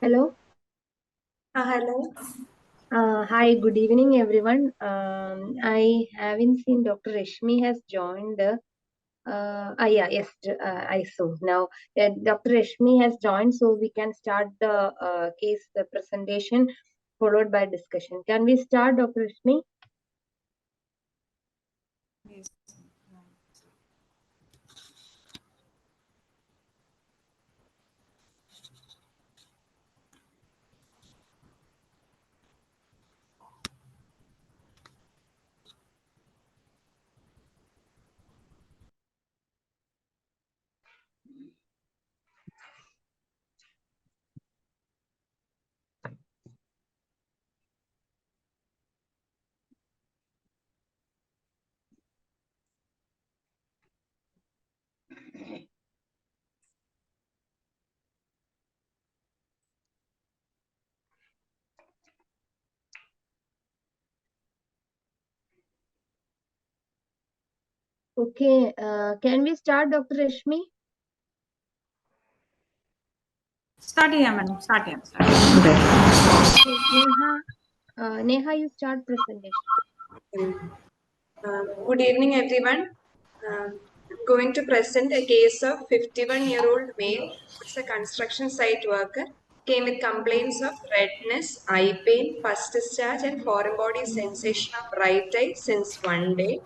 Hello. Hello. Hi, good evening, everyone. I haven't seen Dr. Rashmi has joined. Yeah, yes, I saw. Now, Dr. Rashmi has joined, so we can start the case the presentation followed by discussion. Can we start, Dr. Rashmi? Yes. Okay, can we start, Dr. Rashmi? Start here, madam. Start here. Neha, you start presentation. Good evening, everyone. I'm going to present a case of 51-year-old male who's a construction site worker, came with complaints of redness, eye pain, pus discharge, and foreign body sensation of right eye since one day.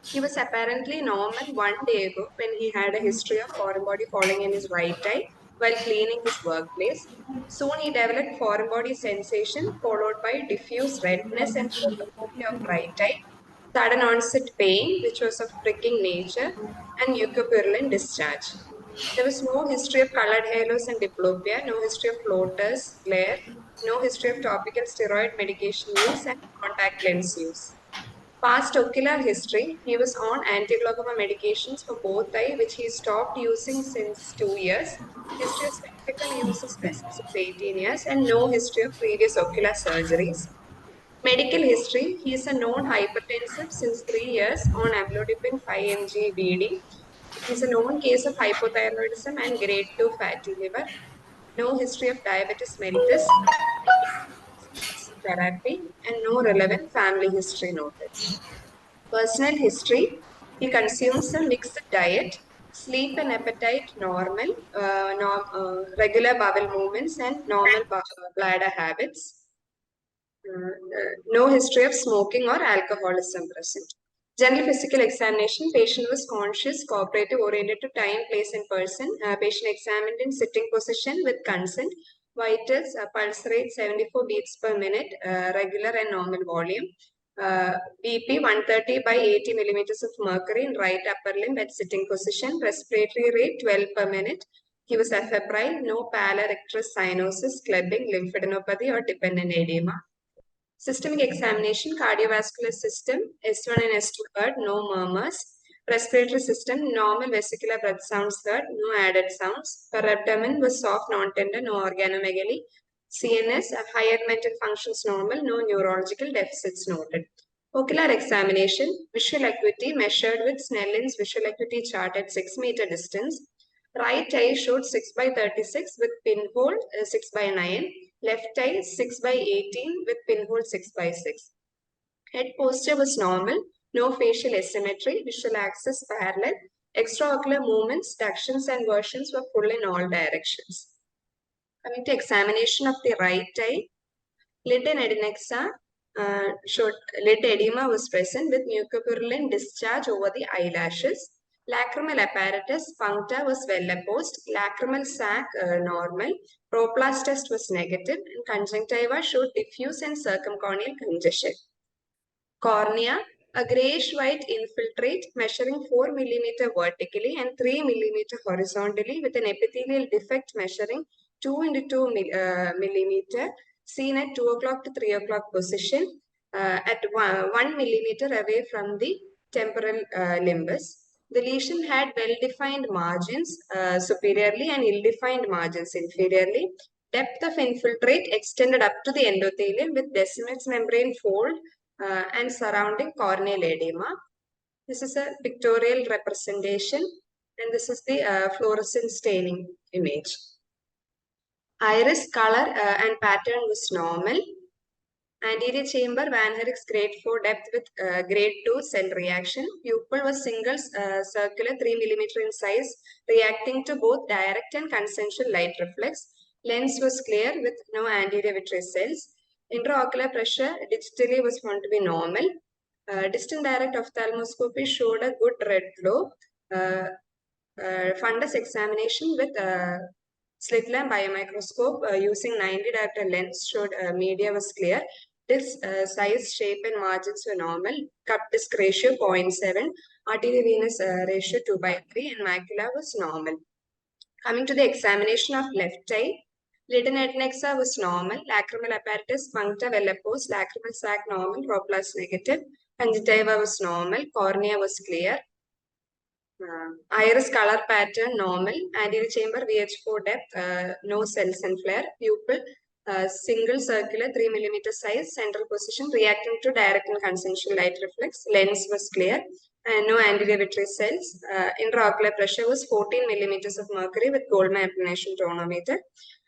He was apparently normal one day ago when he had a history of foreign body falling in his right eye while cleaning his workplace. Soon he developed foreign body sensation followed by diffuse redness and photophobia of right eye, sudden onset pain, which was of pricking nature, and mucopurulent discharge. There was no history of colored halos and diplopia, no history of floaters, glare, no history of topical steroid medication use and contact lens use. Past ocular history, he was on anti-glaucoma medications for both eye, which he stopped using since 2 years. History of spectacle uses less of 18 years and no history of previous ocular surgeries. Medical history, he is a known hypertensive since 3 years on amlodipine 5 mg BD. He is a known case of hypothyroidism and grade 2 fatty liver. No history of diabetes mellitus, therapy, and no relevant family history noted. Personal history, he consumes a mixed diet, sleep and appetite normal, regular bowel movements and normal bladder habits. No history of smoking or alcoholism present. General physical examination, patient was conscious, cooperative, oriented to time, place, and person. Patient examined in sitting position with consent. Vitals, pulse rate 74 beats per minute, regular and normal volume. BP 130 by 80 millimeters of mercury in right upper limb at sitting position. Respiratory rate 12 per minute. He was afebrile, no pallor, icterus, cyanosis, clubbing, lymphadenopathy, or dependent edema. Systemic examination, cardiovascular system, S1 and S2 heard, no murmurs. Respiratory system, normal vesicular breath sounds heard, no added sounds. Per abdomen was soft, non-tender, no organomegaly. CNS, higher mental functions normal, no neurological deficits noted. Ocular examination, visual acuity measured with Snellin's visual acuity chart at 6-meter distance. Right eye showed 6 by 36 with pinhole 6 by 9. Left eye 6 by 18 with pinhole 6 by 6. Head posture was normal, no facial asymmetry, visual axis parallel. Extraocular movements, ductions and versions were full in all directions. Coming to examination of the right eye, lid and adnexa showed lid edema was present with mucopurulent discharge over the eyelashes. Lacrimal apparatus, puncta was well opposed. Lacrimal sac normal. Proplast test was negative and conjunctiva showed diffuse and circumcorneal congestion. Cornea, a grayish-white infiltrate measuring 4 millimeter vertically and 3 millimeter horizontally with an epithelial defect measuring 2 into 2 millimeter seen at 2 o'clock to 3 o'clock position at 1 millimeter away from the temporal limbus. The lesion had well-defined margins superiorly and ill-defined margins inferiorly. Depth of infiltrate extended up to the endothelium with Descemet's membrane fold and surrounding corneal edema. This is a pictorial representation and this is the fluorescent staining image. Iris color and pattern was normal. Anterior chamber, Van Herrick's grade 4 depth with grade 2 cell reaction. Pupil was single circular 3 millimeter in size, reacting to both direct and consensual light reflex. Lens was clear with no anterior vitreous cells. Intraocular pressure digitally was found to be normal. Distant direct ophthalmoscopy showed a good red glow. Fundus examination with slit lamp biomicroscope using 90 diopter lens showed media was clear. Disc size, shape, and margins were normal. Cup disc ratio 0.7, arteriovenous ratio 2/3, and macula was normal. Coming to the examination of left eye, lid and adnexa was normal. Lacrimal apparatus, puncta well opposed. Lacrimal sac normal. Proplas negative. Conjunctiva was normal. Cornea was clear. Iris color pattern normal. Anterior chamber VH4 depth, no cells and flare. Pupil single circular 3 millimeter size, central position reacting to direct and consensual light reflex. Lens was clear and no anterior vitreous cells. Intraocular pressure was 14 millimeters of mercury with Goldman applanation tonometer.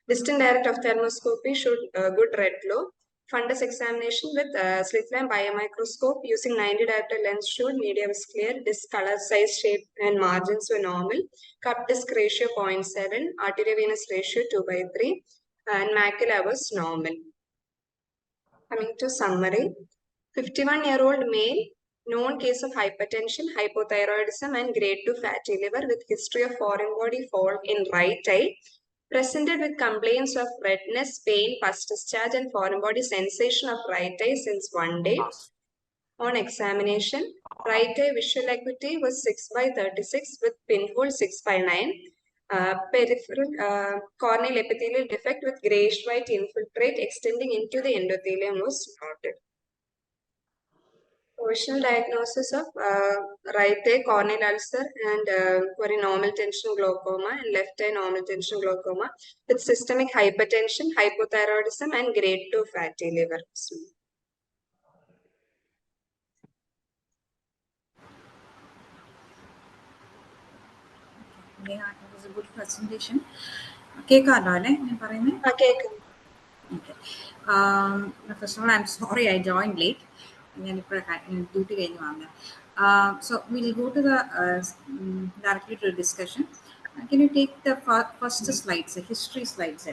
Distant direct ophthalmoscopy showed good red glow. Fundus examination with slit lamp biomicroscope using 90 diopter lens showed media was clear. Disc color, size, shape, and margins were normal. Cup disc ratio 0.7, arteriovenous ratio 2/3, and macula was normal. Coming to summary, 51-year-old male, known case of hypertension, hypothyroidism, and grade 2 fatty liver with history of foreign body fall in right eye. Presented with complaints of redness, pain, pus discharge, and foreign body sensation of right eye since 1 day. On examination, right eye visual acuity was 6/36 with pinhole 6/9. Peripheral corneal epithelial defect with grayish-white infiltrate extending into the endothelium was noted. Provisional diagnosis of right eye corneal ulcer and normal tension glaucoma and left eye normal tension glaucoma with systemic hypertension, hypothyroidism, and grade 2 fatty liver. Yeah, it was a good presentation. കേൾക്കാമല്ലോ അല്ലേ ഞാൻ പറയുന്നത്? Okay. First of all, I'm sorry I joined late. ഞാനിപ്പോൾ duty കഴിഞ്ഞ് വന്നത്. So we'll go to the directly to the discussion. Can you take the first slides, the history slides?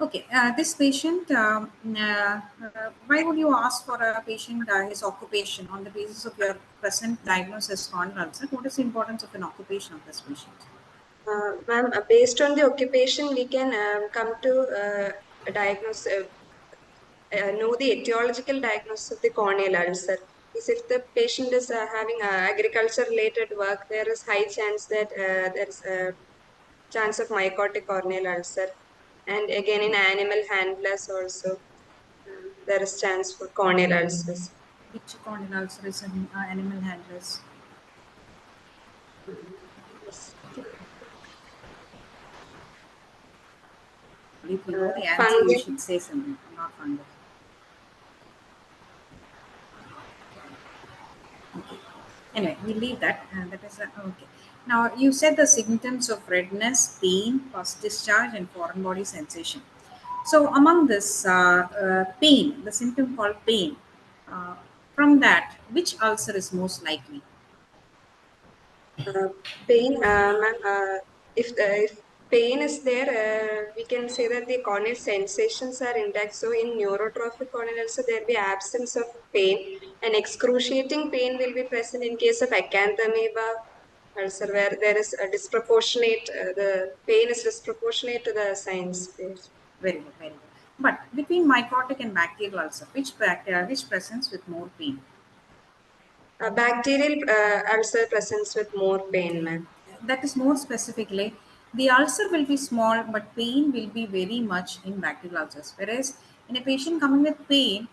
Okay, this patient, why would you ask for a patient his occupation on the basis of your present diagnosis corneal ulcer? What is the importance of an occupation of this patient? Ma'am, based on the occupation, we can come to diagnose, know the etiological diagnosis of the corneal ulcer. If the patient is having agriculture-related work, there is high chance that there is a chance of mycotic corneal ulcer. And again, in animal handlers also, there is chance for corneal ulcers. Which corneal ulcer is in animal handlers? Yes. If you know the answer, you should say something. Not fungal. Okay. Anyway, we leave that. That is okay. Now you said the symptoms of redness, pain, pus discharge, and foreign body sensation. So among this pain, the symptom called pain, from that, which ulcer is most likely? Pain, ma'am, if pain is there, we can say that the corneal sensations are intact. So in neurotrophic corneal ulcer, there will be absence of pain, and excruciating pain will be present in case of acanthamoeba ulcer, where there is a disproportionate, the pain is disproportionate to the signs. Very good, very good. But between mycotic and bacterial ulcer, which presents with more pain? Bacterial ulcer presents with more pain, ma'am. That is more specifically, the ulcer will be small, but pain will be very much in bacterial ulcers. Whereas in a patient coming with pain,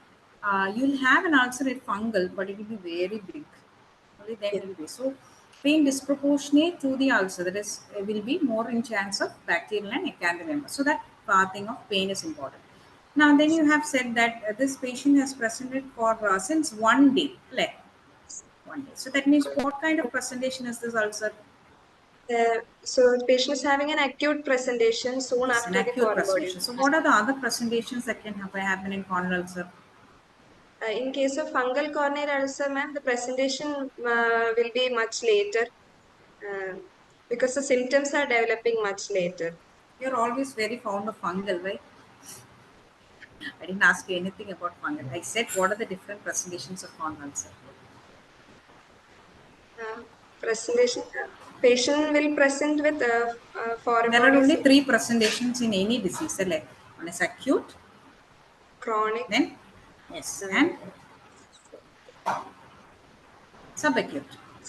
you'll have an ulcer with fungal, but it will be very big. Only then it will be. So pain disproportionate to the ulcer, that is, will be more in chance of bacterial and acanthamoeba. So that thing of pain is important. Now, then you have said that this patient has presented for since 1 day, like 1 day. So that means what kind of presentation is this ulcer? So the patient is having an acute presentation soon It's an after the acute foreign body. presentation. So what are the other presentations that can happen in corneal ulcer? In case of fungal corneal ulcer, ma'am, the presentation will be much later uh, because the symptoms are developing much later. You're always very fond of fungal, right? I didn't ask you anything about fungal. I said what are the different presentations of corneal ulcer? Presentation, patient will present with foreign There are bodies, only three presentations in any disease. Like one is acute, chronic, then yes, uh, and subacute.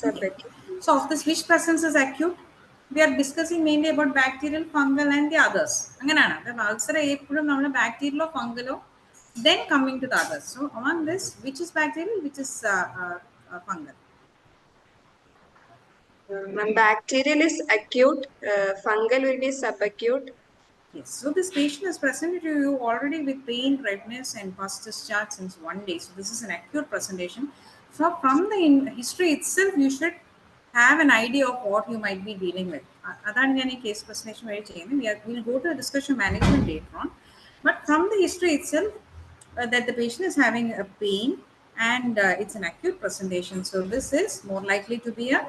Okay. subacute. So of this, which presence is acute? We are discussing mainly about bacterial, fungal, and the others. അങ്ങനെയാണ് അപ്പം ulcer എപ്പോഴും നമ്മൾ ബാക്ടീരിയലോ ഫംഗലോ then coming to the others. So among this, which is bacterial, which is fungal? Bacterial is acute, fungal will be subacute. Yes. So this patient has presented to you already with pain, redness, and pus discharge since 1 day. So this is an acute presentation. So from the history itself, you should have an idea of what you might be dealing with. അതാണ് ഞാൻ ഈ case presentation വഴി ചെയ്യുന്നത്. We'll go to a discussion management later on. But from the history itself, that the patient is having a pain and it's an acute presentation. So this is more likely to be a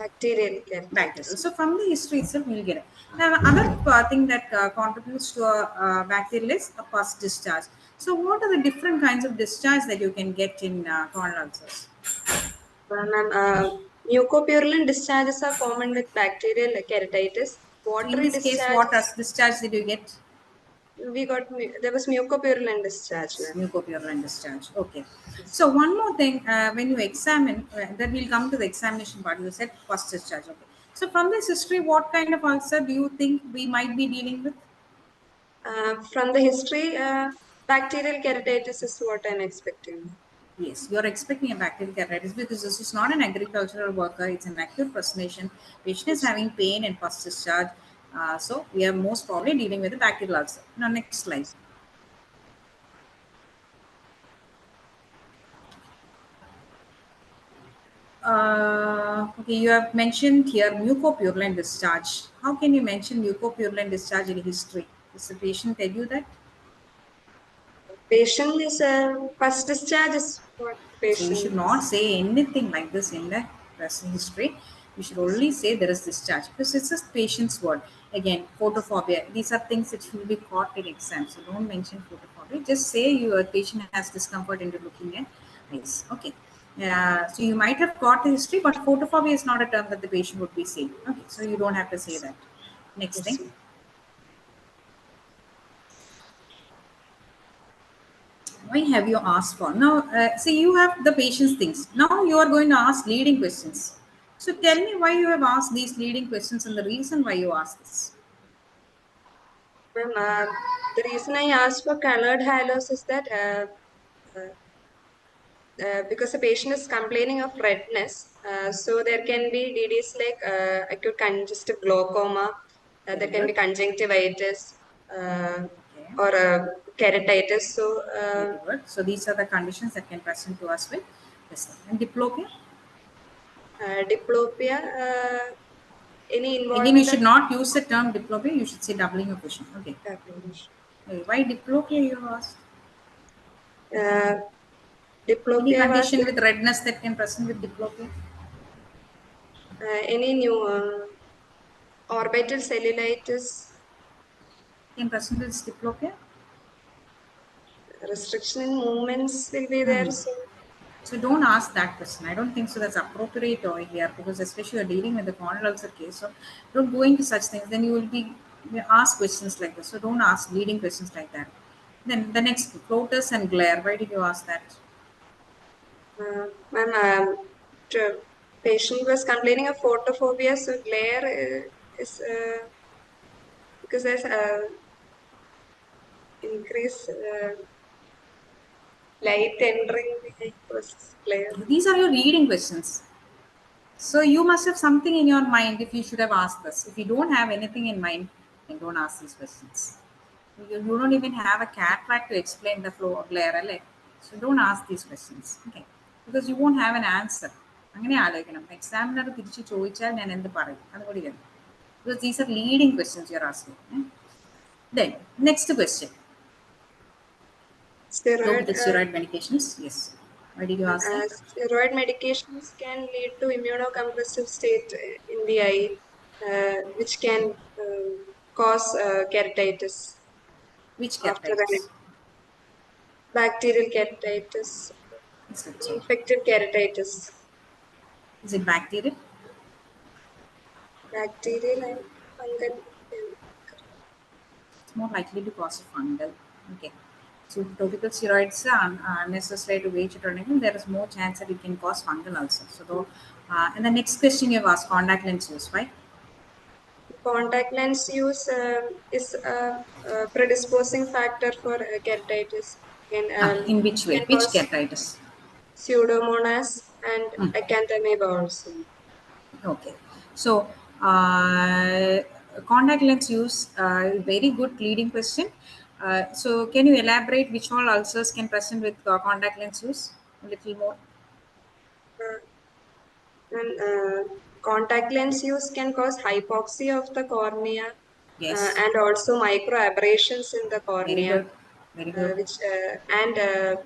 Bacterial bacterial. keratitis. So from the history itself, we'll get it. Now, other thing that contributes to a bacterial is a pus discharge. So what are the different kinds of discharge that you can get in corneal ulcers? Mucopurulent discharges are common with bacterial keratitis. So in Watery this case, discharge, what discharge did you get? there was mucopurulent discharge, ma'am. Mucopurulent discharge. Okay. So one more thing, when you examine, then we'll come to the examination part. You said pus discharge. Okay. So from this history, what kind of ulcer do you think we might be dealing with? From the history, bacterial keratitis is what I'm expecting. Yes, you're expecting a bacterial keratitis because this is not an agricultural worker, it's an acute presentation. Patient is having pain and pus discharge. So we are most probably dealing with a bacterial ulcer. Now, next slide. Okay, you have mentioned here mucopurulent discharge. How can you mention mucopurulent discharge in history? Does the patient tell you that? Patient is first discharge is what So you should patient not is. say anything like this in the present history. You should only say there is discharge because it's a patient's word. Again, photophobia. These are things that will be caught in exams. So don't mention photophobia. Just say your patient has discomfort into looking at eyes. Okay. So you might have got the history, but photophobia is not a term that the patient would be saying. Okay. So you don't have to say that. Next Yes, thing. ma'am. Why have you asked for? Now, see, you have the patient's things. Now you are going to ask leading questions. So tell me why you have asked these leading questions and the reason why you asked this. Ma'am, the reason I asked for colored halos is that uh, because the patient is complaining of redness, so there can be DDs like acute congestive glaucoma, there Very can be good. conjunctivitis uh, Okay. or keratitis. So Very good. So these are the conditions that can present to us with this thing. And diplopia? diplopia, any Again, you involvement of should not use the term diplopia. You should say doubling of vision. Okay. Okay. Why diplopia you asked? uh, Any diplopia was condition with redness that can present with diplopia? any new orbital cellulitis, Can present with diplopia? restriction in movements will be there. Hmm. So don't ask that question. I don't think so. That's appropriate over here because especially you're dealing with the corneal ulcer case. So don't go into such things. Then you will be you ask questions like this. So don't ask leading questions like that. Then the next floaters and glare. Why did you ask that? Ma'am, patient was complaining of photophobia, so glare is because there's increase light entering the eye process glare. These are your leading questions. So you must have something in your mind if you should have asked this. If you don't have anything in mind, then don't ask these questions. You don't even have a cataract to explain the flow of layer, right? So don't ask these questions, okay? Because you won't have an answer. അങ്ങനെ ആലോചിക്കണം examiner തിരിച്ച് ചോദിച്ചാൽ ഞാൻ എന്ത് പറയും അതുകൂടി വരും because these are leading questions you're asking. Then next question. Topical steroid medications. Yes. Why did you ask that? Steroid medications can lead to immunocompressive state in the eye, which can cause keratitis. Which After that, keratitis? bacterial keratitis, Is it so? infected keratitis. Is it bacterial? Bacterial and fungal. It's more likely to cause a fungal. Okay. So topical steroids are unnecessary to wage it on. There is more chance that it can cause fungal also. So though, and the next question you have asked, contact lens use. Why? Contact lens use is a predisposing factor for keratitis. In which way? Can Which cause keratitis? pseudomonas and acanthamoeba also. Okay. So, contact lens use, very good leading question. So, can you elaborate which all ulcers can present with contact lens use a little more? Contact lens use can cause hypoxia of the cornea Yes. and also micro aberrations in the Very cornea, good. Very good. which and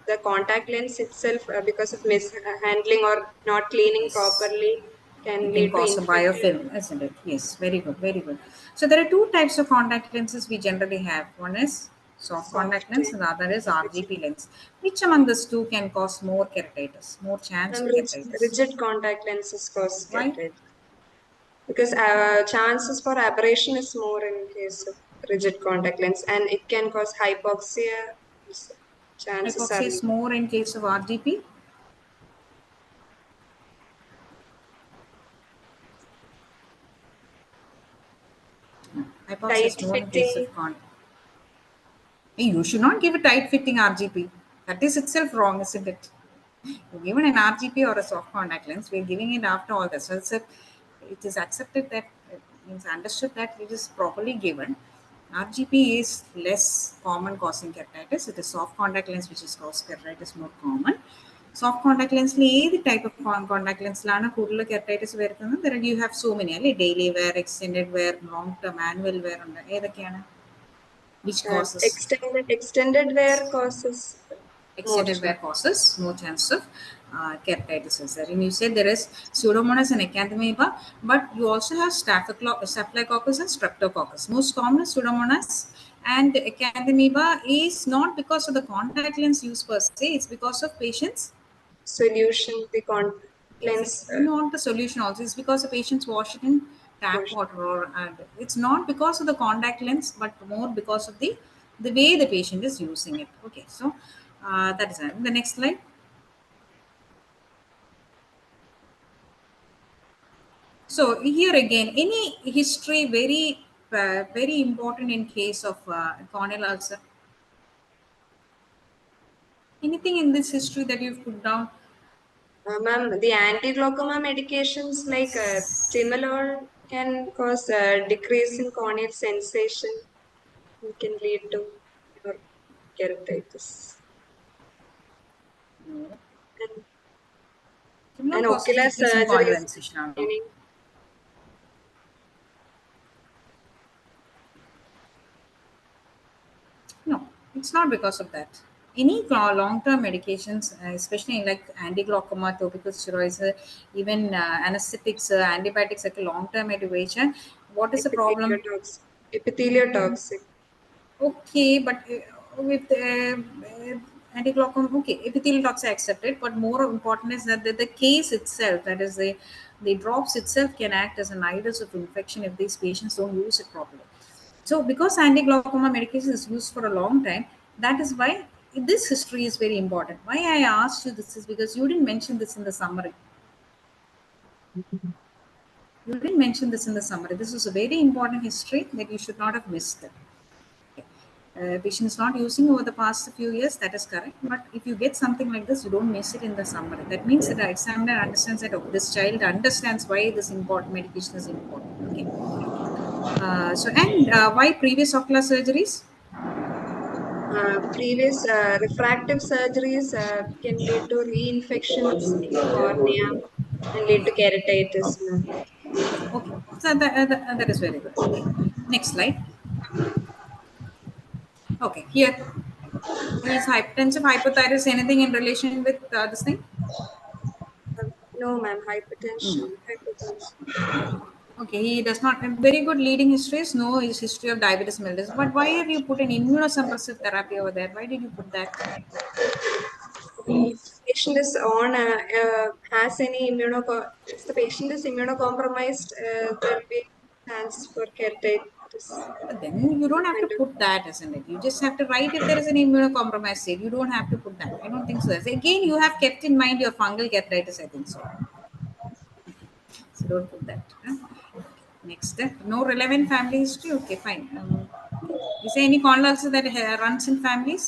the contact lens itself, because of mishandling or not cleaning Yes. properly, It can can lead to cause a infected biofilm, isn't it? Yes, very good, very good. So there are two types of contact lenses we generally have. One is soft contact soft lens and the other is rigid, RGP lens. Which among these two can cause more keratitis, more chance of keratitis? rigid contact lenses cause Why? keratitis because chances for aberration is more in case of rigid contact lens, and it can cause hypoxia. Chances are Hypoxia is more in case of RGP. Hypoxia tight is more in case fitting. of You should not give a tight fitting RGP. That is itself wrong, isn't it? Given an RGP or a soft contact lens, we are giving it after all this. So it is accepted that it means understood that it is properly given. RGP is less common causing keratitis. It is soft contact lens which is cause keratitis more common. Soft contact lens ഏത് type of contact ലെൻസിലാണ് കൂടുതൽ keratitis വരുന്നത്? There you have so many അല്ലേ daily wear, extended wear, long term annual wear ഉണ്ട് ഏതൊക്കെയാണ്? Which causes? Extended wear causes more Extended wear chance. causes more chance of keratitis is there. And you said there is pseudomonas and acanthamoeba, but you also have staphylococcus and streptococcus. Most common is pseudomonas, and acanthamoeba is not because of the contact lens use per se, it's because of patients. Solution, the contact lens Not the solution also, it's because the patients wash it in tap wash. water, or and it's not because of the contact lens but more because of the way the patient is using it. Okay, so that is it. The next slide. So here again, any history very important in case of corneal ulcer. Anything in this history that you've put down? Ma'am, the anti-glaucoma medications like timolol can cause a decrease in corneal sensation. It can lead to your keratitis. No. And, Similar and causes ocular decrease in corneal surgeries, sensation. meaning No, it's not because of that. Any long-term medications, especially like anti-glaucoma, topical steroids, even anesthetics, antibiotics, like a long-term medication. What is the problem? epitheliotoxic. Epitheliotoxic. Okay, but with anti-glaucoma, okay, epithelial toxin accepted, but more important is that the case itself, that is the drops itself, can act as an nidus of infection if these patients don't use it properly. So, because anti-glaucoma medication is used for a long time, that is why this history is very important. Why I asked you this is because you didn't mention this in the summary. You didn't mention this in the summary. This is a very important history that you should not have missed it. Patient is not using over the past few years, that is correct. But if you get something like this, you don't miss it in the summary. That means that the examiner understands that this child understands why this important medication is important. Okay. So, and why previous ocular surgeries? Previous refractive surgeries can lead to reinfections in the cornea and lead to keratitis, ma'am. Okay, so that is very good. Okay, next slide. Okay, here is hypertensive, hypothyroid. Anything in relation with this thing? No, ma'am. Hypertension, No. hypertension. Okay, he does not have very good leading histories. No, his history of diabetes mellitus. But why have you put an immunosuppressive therapy over there? Why did you put that? If patient is on has any if the patient is immunocompromised, there will be chance for keratitis. But then you don't have to put that, isn't it? You just have to write if there is an immunocompromised state. You don't have to put that. I don't think so. Again, you have kept in mind your fungal keratitis, I think so. So don't put that. Huh? Next, no relevant family history. Okay, fine. Okay. Is there any condyle also that runs in families?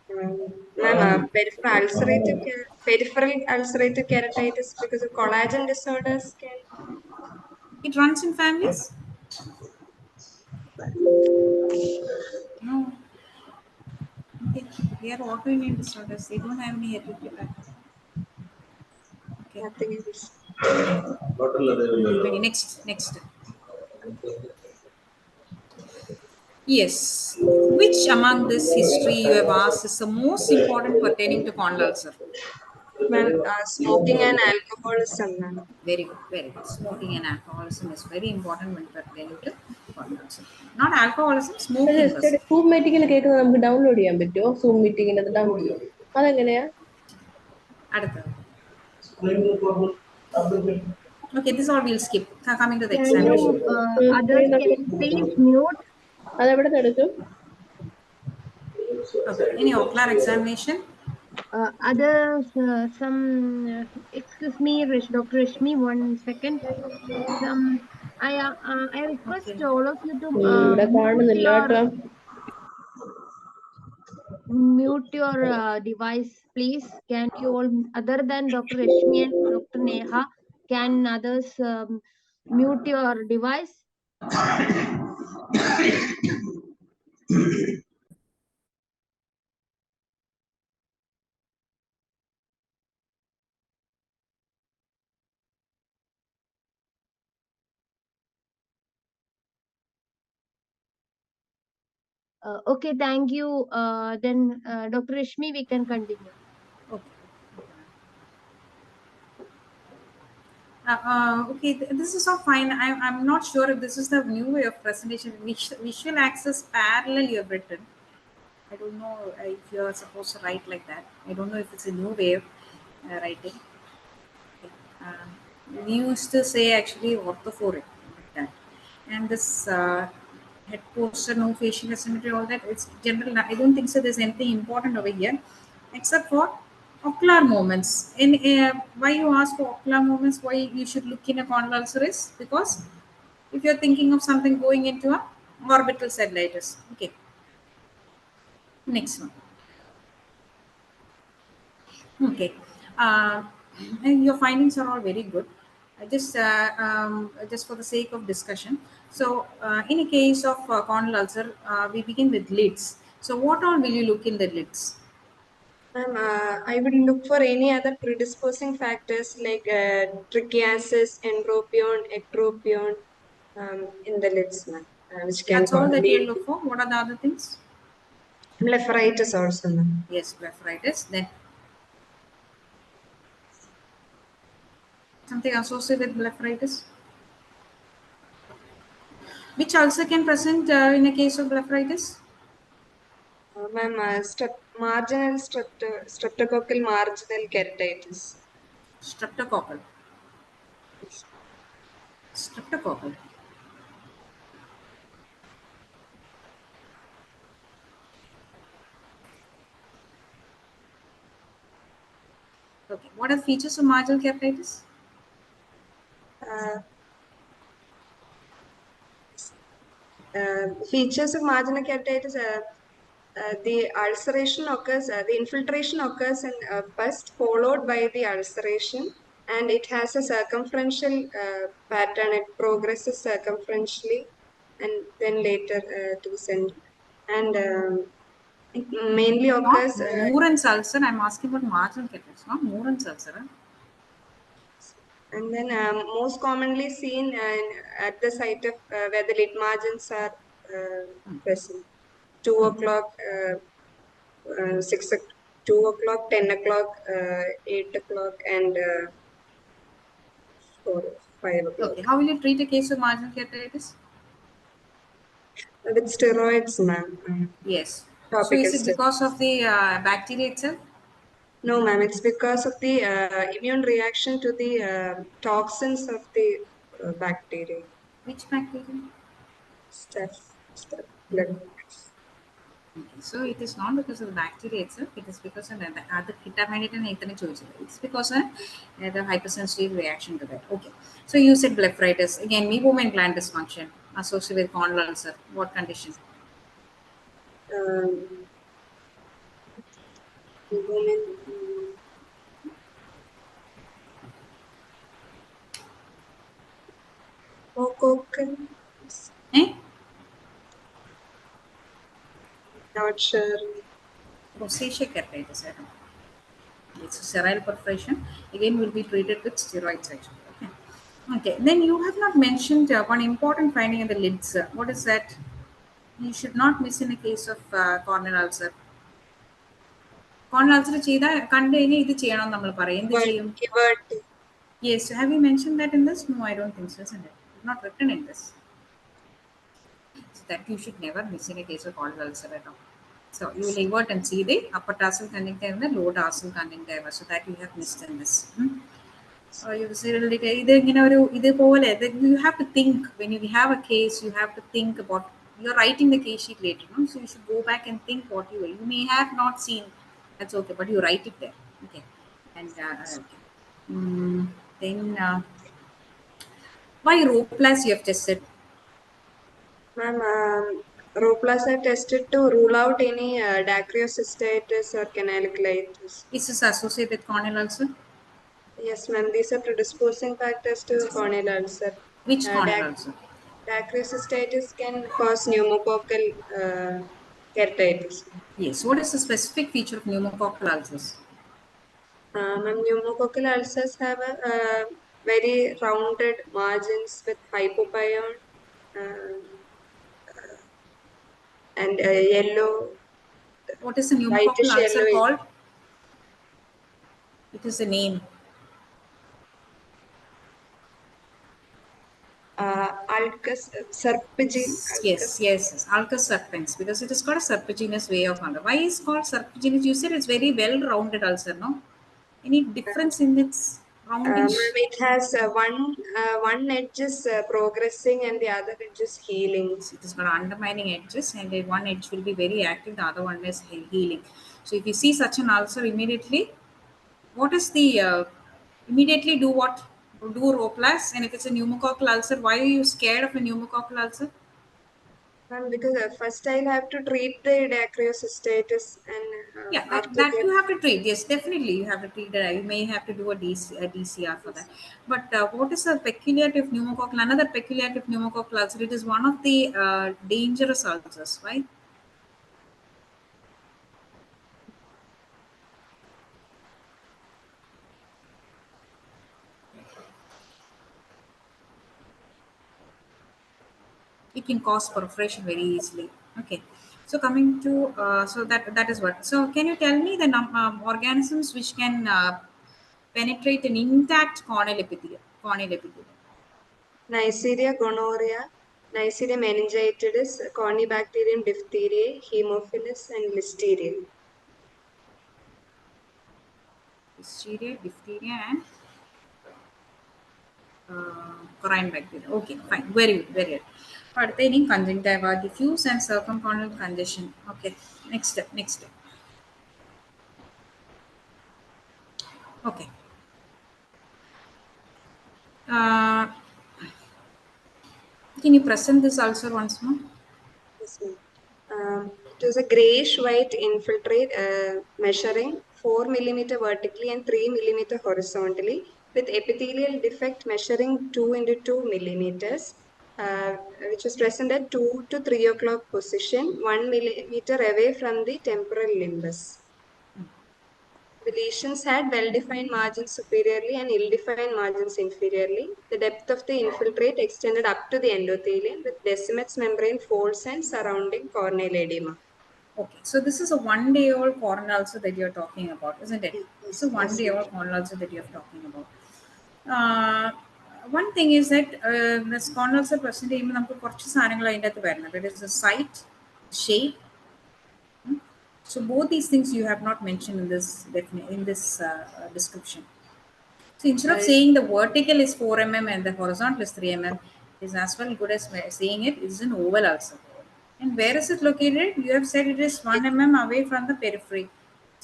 Ma'am, peripheral ulcerative keratitis because of collagen disorders can. It runs in families? No. Okay. They are autoimmune disorders. They don't have any hereditary pattern. Okay. Nothing else. Okay. Next. Yes. Which among this history you have asked is the most important pertaining to condyle ulcer? Ma'am, smoking and alcoholism, ma'am. Very good, very good. Smoking and alcoholism is very important when pertaining to condyle ulcer. Not alcoholism, smoking was. Zoom മീറ്റിങ്ങിൽ കേൾക്കുന്നത് നമുക്ക് download ചെയ്യാൻ പറ്റുമോ? Zoom മീറ്റിങ്ങിന് അത് അതെങ്ങനെയാ? അടുത്തത്. Okay, this all we'll skip. Coming to the Can examination. you, others, can you please mute? അതെവിടെ നിന്ന് എടുക്കും? Okay, any ocular examination? Others, excuse me, Dr. Rashmi, 1 second. I request Okay. all of you to ഇവിടെ കാണുന്നില്ല കേട്ടോ. mute your device, please. Can you all, other than Dr. Rashmi and Dr. Neha, can others mute your device? Okay, thank you. Then, Dr. Rashmi, we can continue. Okay. Okay, this is all fine. I'm not sure if this is the new way of presentation. Visual access parallel you have written. I don't know if you're supposed to write like that. I don't know if it's a new way of writing. We used to say actually orthophoric like that. And this head posture, no facial asymmetry, all that, it's general. I don't think so there's anything important over here except for ocular movements. In why you ask for ocular movements, why you should look in a condyle ulcer is because if you're thinking of something going into a orbital cellulitis. Okay. Next one. Okay. Uh, and your findings are all very good. Just for the sake of discussion. So, in a case of condyle ulcer, we begin with lids. So, what all will you look in the lids? Ma'am, I would look for any other predisposing factors like trichiasis, entropion, ectropion in the lids, ma'am, which can That's all that you lead look for. What are the other things? blepharitis also, ma'am. Yes, blepharitis. Then something associated with blepharitis. Which ulcer can present in a case of blepharitis? Ma'am, marginal streptococcal marginal keratitis. Streptococcal. Streptococcal. Okay. What are the features of marginal keratitis? Features of marginal keratitis, the ulceration occurs, the infiltration occurs in first followed by the ulceration, and it has a circumferential pattern. It progresses circumferentially and then later to the center. and it mainly occurs. Not Moran's ulcer. I'm asking about marginal cataracts, not Moran's ulcer. Huh? And then most commonly seen at the site of where the lid margins are present. 2 o'clock, 6 o'clock, 2 o'clock, 10 o'clock, 8 o'clock, and 5 o'clock. Okay, how will you treat a case of marginal keratitis? With steroids, ma'am. Yes. So Topical is it because steroids. of the bacteria itself? No, ma'am. It's because of the immune reaction to the toxins of the bacteria. Which bacteria? Staph, blood. Okay. So it is not because of the bacteria itself, it is because of the other it's because of the hypersensitive reaction to that. Okay. So you said blepharitis. Again, meibomian gland dysfunction associated with corneal ulcer. What condition? Um, women, Cococan, Eh? not sure. Rosacea keratitis. I don't know. It's a sterile perforation. Again, will be treated with steroids actually. Okay. Okay. Then you have not mentioned one important finding in the lids. What is that? You should not miss in a case of corneal ulcer. Corneal ulcer ചെയ്താൽ കണ്ടു കഴിഞ്ഞാൽ ഇത് ചെയ്യണം നമ്മൾ പറയും എന്ത് ചെയ്യും Keywords. Yes, have you mentioned that in this? No, I don't think so, isn't it? Not written in this. So that you should never miss in a case of corneal ulcer at all. So you will invert and see the upper tarsal conjunctiva and the lower tarsal conjunctiva. So that you have missed in this. You say either ഇതുപോലെ you have to think when you have a case, you have to think about you're writing the case sheet later, no? So you should go back and think what you may have not seen. That's okay, but you write it there. Okay, and okay. Then why Roplas you have tested? Ma'am, Roplas are tested to rule out any dacryocystitis or canalicleitis. Is this associated with corneal ulcer? Yes, ma'am. These are predisposing factors to corneal ulcer. Which corneal Dac ulcer? Dacryocystitis can cause pneumococcal keratitis. Yes. What is the specific feature of pneumococcal ulcers? Pneumococcal ulcers have a very rounded margins with hypopyon uh, and yellow, What is the pneumococcal whitish ulcer yellow. called? It is a name. Ulcus serpagine. Yes. Ulcus serpens, because it is called a serpiginous way of under. Why is called serpiginous? You said it's very well rounded ulcer, no? Any difference in its rounding? It has one edge is progressing and the other edge is healing. It is got undermining edges, and one edge will be very active, the other one is healing. So if you see such an ulcer, immediately, what is the immediately do what? Do Roplas, and if it's a pneumococcal ulcer, why are you scared of a pneumococcal ulcer? Because first I'll have to treat the dacryocystitis and Yeah, after that that you have to treat. Yes, definitely you have to treat that. You may have to do a DCR for that. But what is a peculiarity of pneumococcal? Another peculiarity of pneumococcal ulcer, it is one of the dangerous ulcers, right? It can cause perforation very easily. Okay, so coming to so that is what. So can you tell me the organisms which can penetrate an intact corneal epithelium? Corneal epithelium. Neisseria gonorrhea, Neisseria meningitidis, Corynebacterium diphtheriae, Haemophilus and Listeria. Listeria, diphtheria, and corynebacteria bacteria. Okay, fine. Very good. Very good. Pertaining conjunctiva, diffuse and circumcorneal congestion. Okay, next step. Next step. Okay. Uh, can you present this ulcer once more? Yes, ma'am. It is a grayish white infiltrate measuring 4 millimeter vertically and 3 millimeter horizontally with epithelial defect measuring 2 into 2 millimeters. which was present at 2 to 3 o'clock position, 1 millimeter away from the temporal limbus. The lesions had well-defined margins superiorly and ill-defined margins inferiorly. The depth of the infiltrate extended up to the endothelium with Descemet's membrane folds and surrounding corneal edema. Okay, so this is a 1-day-old corneal ulcer that you're talking about, isn't it? It's a Yes, yes, 1-day-old corneal ulcer that you're talking about. One thing is that this corneal ulcer present ചെയ്യുമ്പോൾ നമുക്ക് കുറച്ച് സാധനങ്ങൾ അതിൻ്റെ അകത്ത് വരണം. That is the site, shape. So both these things you have not mentioned in this description. So instead of saying the vertical is 4 mm and the horizontal is 3 mm, is as well good as saying it is an oval ulcer. And where is it located? You have said it is 1 mm away from the periphery.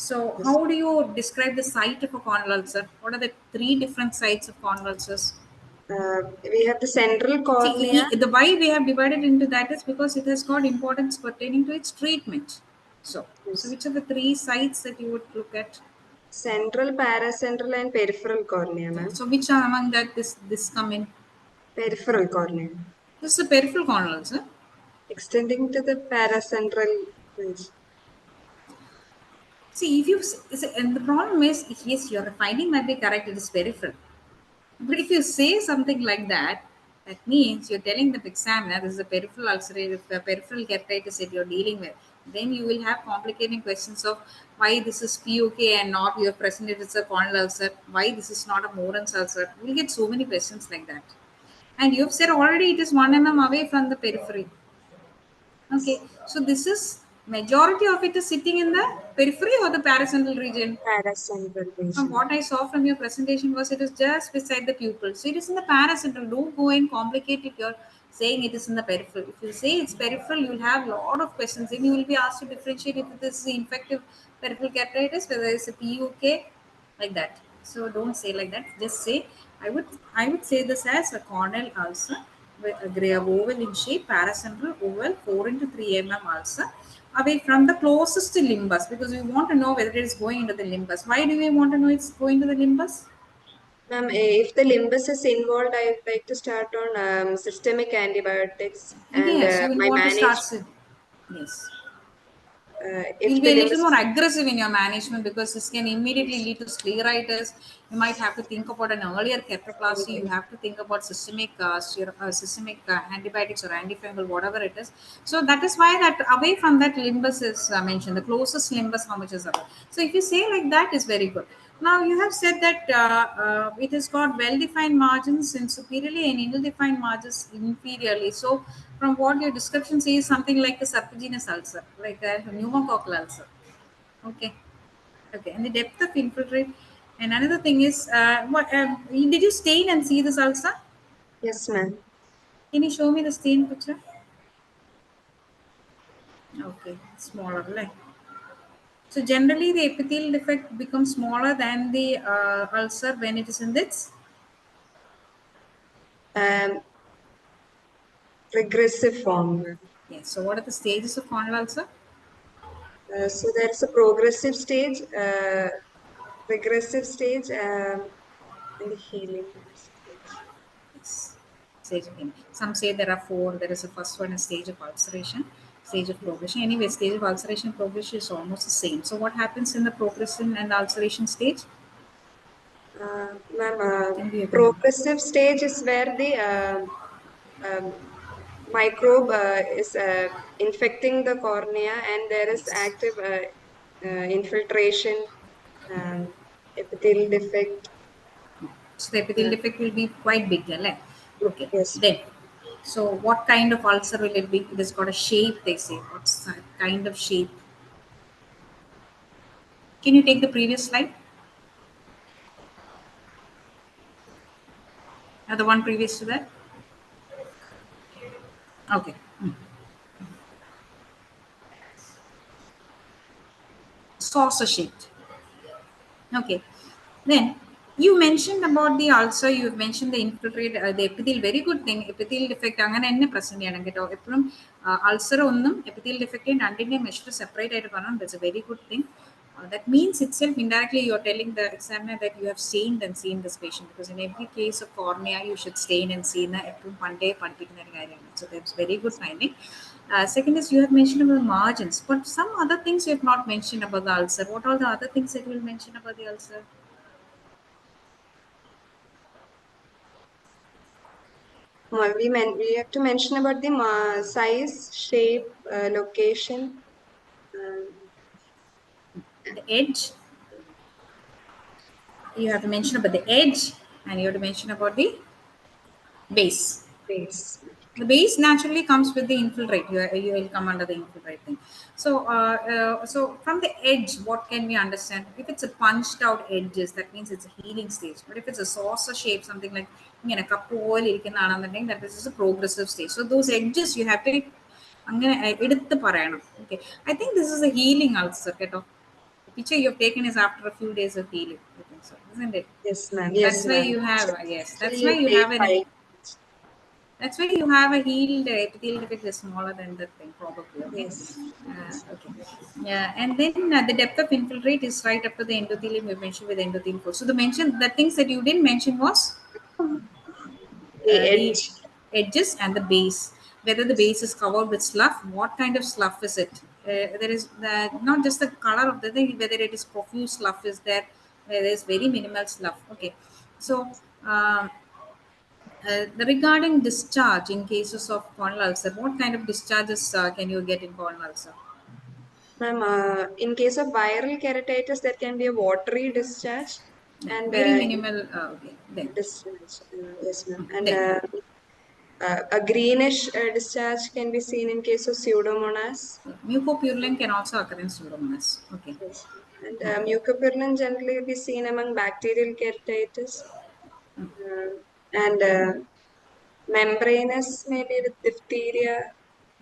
So how do you describe the site of a corneal ulcer? What are the 3 different sites of corneal ulcers? We have the central cornea. See, the why we have divided into that is because it has got importance pertaining to its treatment. So which are the 3 sites that you would look at? Central, paracentral, and peripheral cornea, ma'am. So which are among that this come in? Peripheral cornea. This is a peripheral corneal ulcer. Extending to the paracentral ridge. See, if you and the problem is, yes, your finding might be correct, it is peripheral. But if you say something like that, that means you're telling the examiner this is a peripheral ulcerative, peripheral keratitis that you're dealing with. Then you will have complicating questions of why this is POK and not you have presented it's a corneal ulcer, why this is not a Moran's ulcer. We'll get so many questions like that. And you've said already it is 1 mm away from the periphery. Okay, so this is majority of it is sitting in the periphery or the paracentral region. Paracentral region. From what I saw from your presentation was it is just beside the pupil. So it is in the paracentral. Don't go and complicate it. You're saying it is in the peripheral. If you say it's peripheral, you will have a lot of questions. Then you will be asked to differentiate if this is infective peripheral keratitis, whether it's a PUK, like that. So don't say like that. Just say I would say this as a corneal ulcer with a gray oval in shape, paracentral oval 4 into 3 mm ulcer away from the closest limbus, because we want to know whether it is going into the limbus. Why do we want to know it's going to the limbus? Ma'am, if the limbus is involved, I would like to start on systemic antibiotics and Yes, you will my want to start. management. Yes. If You'll the be a little limbus more is aggressive in your management because this can immediately lead to scleritis. You might have to think about an earlier ketroplasty. You have to think about systemic antibiotics or antifungal, whatever it is. So that is why that away from that limbus is mentioned. The closest limbus, how much is away. So if you say like that, is very good. Now you have said that it has got well-defined margins in superiorly and ill-defined margins inferiorly. So from what your description says, something like a serpiginous ulcer, like a pneumococcal ulcer. Okay. Okay. And the depth of infiltrate. And another thing is, what did you stain and see this ulcer? yes, ma'am. Can you show me the stain picture? Okay, smaller, like. So generally, the epithelial defect becomes smaller than the ulcer when it is in this Regressive form. Yes. So what are the stages of corneal ulcer? So there's a progressive stage, regressive stage, and the healing stage. Yes. Stage of some say there are 4. There is a first one, a stage of ulceration, stage of progression. Anyway, stage of ulceration progression is almost the same. So what happens in the progression and ulceration stage? Ma'am, progressive stage is where the microbe is infecting the cornea and there is Yes. active infiltration, epithelial defect. So the epithelial defect will be quite big, right? Okay. Yes. Then, so what kind of ulcer will it be? It has got a shape, they say. What's the kind of shape? Can you take the previous slide? The one previous to that? Okay. Saucer shaped. Okay. Then you mentioned about the ulcer, you mentioned the infiltrate, the epithelial, very good thing. Epithelial defect, അങ്ങനെ തന്നെ present ചെയ്യണം കേട്ടോ. എപ്പോഴും ulcer ഒന്നും epithelial defect രണ്ടിൻ്റെയും measure separate ആയിട്ട് പറയണം. That's a very good thing. That means itself indirectly you're telling the examiner that you have seen and seen this patient, because in every case of cornea you should stain and see the Monday. So that's very good finding. Second is you have mentioned about margins, but some other things you have not mentioned about the ulcer. What are the other things that you will mention about the ulcer? We have to mention about the size, shape, location. The edge. You have to mention about the edge, and you have to mention about the base. Base. The base naturally comes with the infiltrate. You will come under the infiltrate thing. So from the edge, what can we understand? If it's a punched out edges, that means it's a healing stage. But if it's a saucer shape, something like a cup oil, that is a progressive stage. So those edges you have to എടുത്ത് പറയണം. Okay, I think this is a healing ulcer. The picture you've taken is after a few days of healing. I think so, isn't it? Yes, ma'am. Yes, That's why ma'am. you have yes. That's Actually, why you day have an 5. that's why you have a healed epithelial defect is smaller than the thing, probably. Okay. Yes. Okay. Yeah, and then the depth of infiltrate is right up to the endothelium. You mentioned with endothelium force. So the things that you didn't mention was The the edge. edges and the base. Whether the base is covered with slough, what kind of slough is it? There is not just the color of the thing, whether it is profuse slough is there, where there is very minimal slough. Okay. So. Regarding discharge in cases of corneal ulcer, what kind of discharges can you get in corneal ulcer? Ma'am, in case of viral keratitis, there can be a watery discharge Yeah, and very minimal. Okay, then, discharge. Yes, ma'am. And then a greenish discharge can be seen in case of pseudomonas. yeah. Mucopurulin can also occur in pseudomonas. Okay. Yes. And mucopurulin generally be seen among bacterial keratitis. And membranous maybe with diphtheria.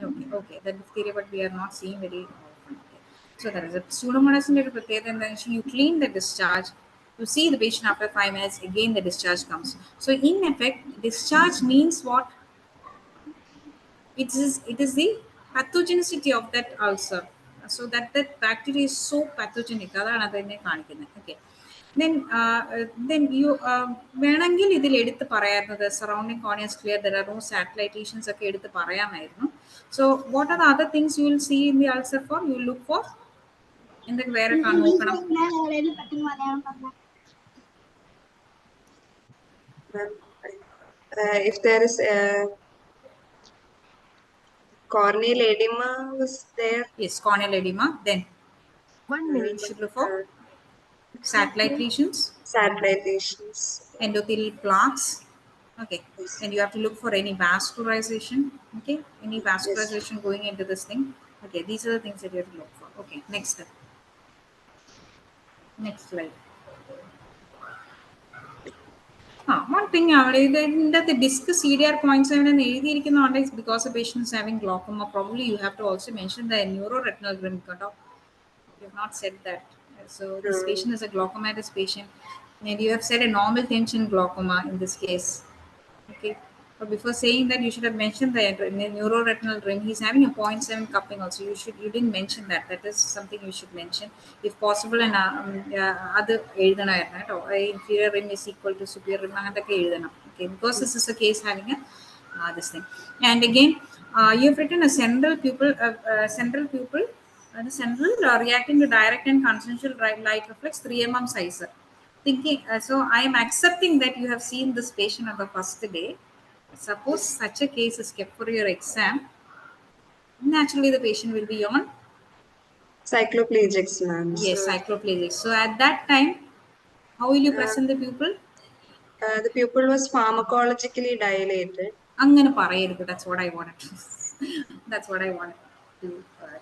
Okay, okay. The diphtheria, but we are not seeing very often. Okay. So there is a pseudomonas in the and then you clean the discharge. You see the patient after 5 minutes, again the discharge comes. So in effect, discharge means what? It is the pathogenicity of that ulcer, so that bacteria is so pathogenic അതാണ് അതിനെ കാണിക്കുന്നത്. Okay, then you വേണമെങ്കിൽ ഇതിൽ എടുത്ത് പറയാറുന്നത് surrounding cornea is clear, there are no satellite lesions ഒക്കെ എടുത്ത് പറയാമായിരുന്നു. So what are the other things you will see in the ulcer for, you will look for? എന്തൊക്കെ വേറെ നോക്കണം? If there is corneal edema was there. Yes, corneal edema. Then One you minute. should look for satellite lesions, Satellite lesions. endothelial plaques. Okay, Yes. and you have to look for any vascularization. Okay, any Yes. vascularization going into this thing. Okay, these are the things that you have to look for. Okay, next step. Next slide. One thing that the disc CDR 0.7 and is because the patient is having glaucoma. Probably you have to also mention the neuroretinal rim cutoff. You have not said that. So this patient is a glaucomatous patient, and you have said a normal tension glaucoma in this case. Okay. But before saying that, you should have mentioned the neuroretinal rim. He's having a zero point 0.7 coupling also. You didn't mention that. That is something you should mention if possible. And other inferior rim is equal to superior rim. Okay, because this is a case having a this thing. And again, you have written a the central reacting to direct and consensual light reflex 3 mm size. Thinking so I am accepting that you have seen this patient on the first day. Suppose Yes. such a case is kept for your exam, naturally the patient will be on Cycloplegics, ma'am. yes So cycloplegic. So at that time, how will you present the pupil? the pupil was pharmacologically dilated. അങ്ങനെ പറയരുത്. That's what I wanted to that's what I wanted to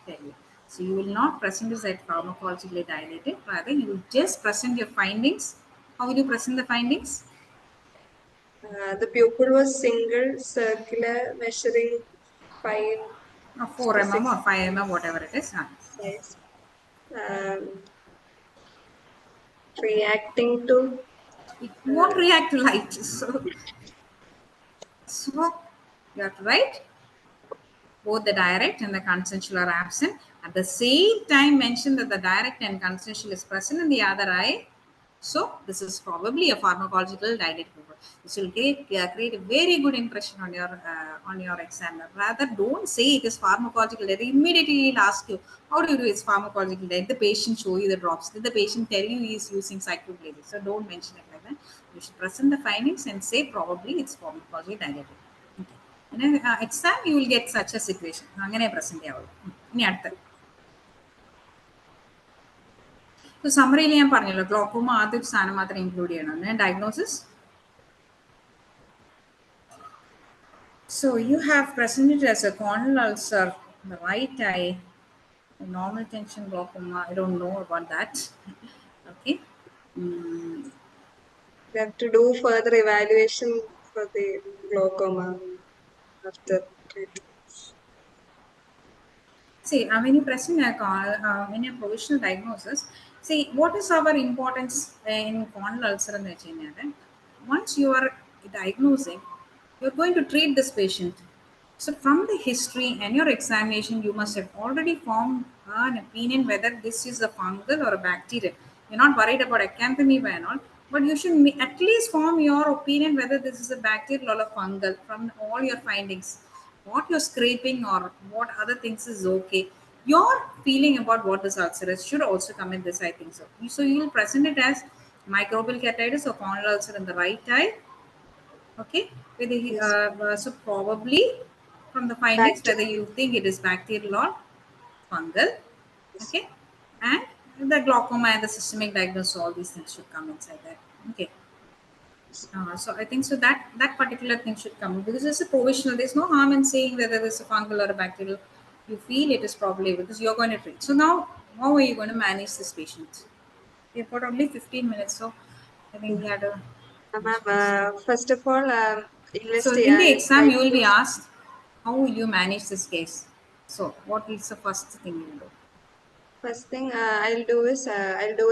tell you. So you will not present this at pharmacologically dilated, rather you will just present your findings. How will you present the findings? The pupil was single, circular, measuring 5 4 to mm 6 or 5 mm, whatever it is. size. Reacting to It won't react to light. So you have to write both the direct and the consensual are absent. At the same time, mention that the direct and consciential is present in the other eye. So this is probably a pharmacological dilated pupil. This will create a very good impression on your examiner. Rather, don't say it is pharmacological. They immediately will ask you, how do you do it's pharmacological? Did the patient show you the drops? Did the patient tell you he is using cycloplegic? So don't mention it like that. You should present the findings and say probably it's pharmacological dilated. Okay. In an exam, you will get such a situation. അങ്ങനെ present ചെയ്യാവുള്ളൂ. ഇനി അടുത്ത സമ്മറിയിൽ ഞാൻ പറഞ്ഞല്ലോ glaucoma ആദ്യ സ്ഥാനം മാത്രം include ചെയ്യണം diagnosis. So you have presented as a corneal ulcer, the right eye, normal tension glaucoma. I don't know about that. Okay. We have to do further evaluation for the glaucoma after treatment. See, when you present when a provisional diagnosis, see what is our importance in corneal ulcer എന്ന് വെച്ച് കഴിഞ്ഞാൽ once you are diagnosing, you are going to treat this patient. So from the history and your examination, you must have already formed an opinion whether this is a fungal or a bacterial. You're not worried about acanthamoeba and all, but you should at least form your opinion whether this is a bacterial or a fungal from all your findings. What you're scraping or what other things is okay. Your feeling about what this ulcer is should also come in this, I think so. So you will present it as microbial keratitis or corneal ulcer in the right eye. Okay, Yes. so probably from the findings whether you think it is bacterial or fungal. Yes. Okay, and the glaucoma and the systemic diagnosis, all these things should come inside that. Okay. So I think so that particular thing should come because it's a provisional. There's no harm in saying whether it's a fungal or a bacterial. You feel it is probably because you're going to treat. So now, how are you going to manage this patient? We've got only 15 minutes, so I think we had a. First of all, So in the I exam, try you will to. be asked, how will you manage this case? So what is the first thing you will do? First thing I'll do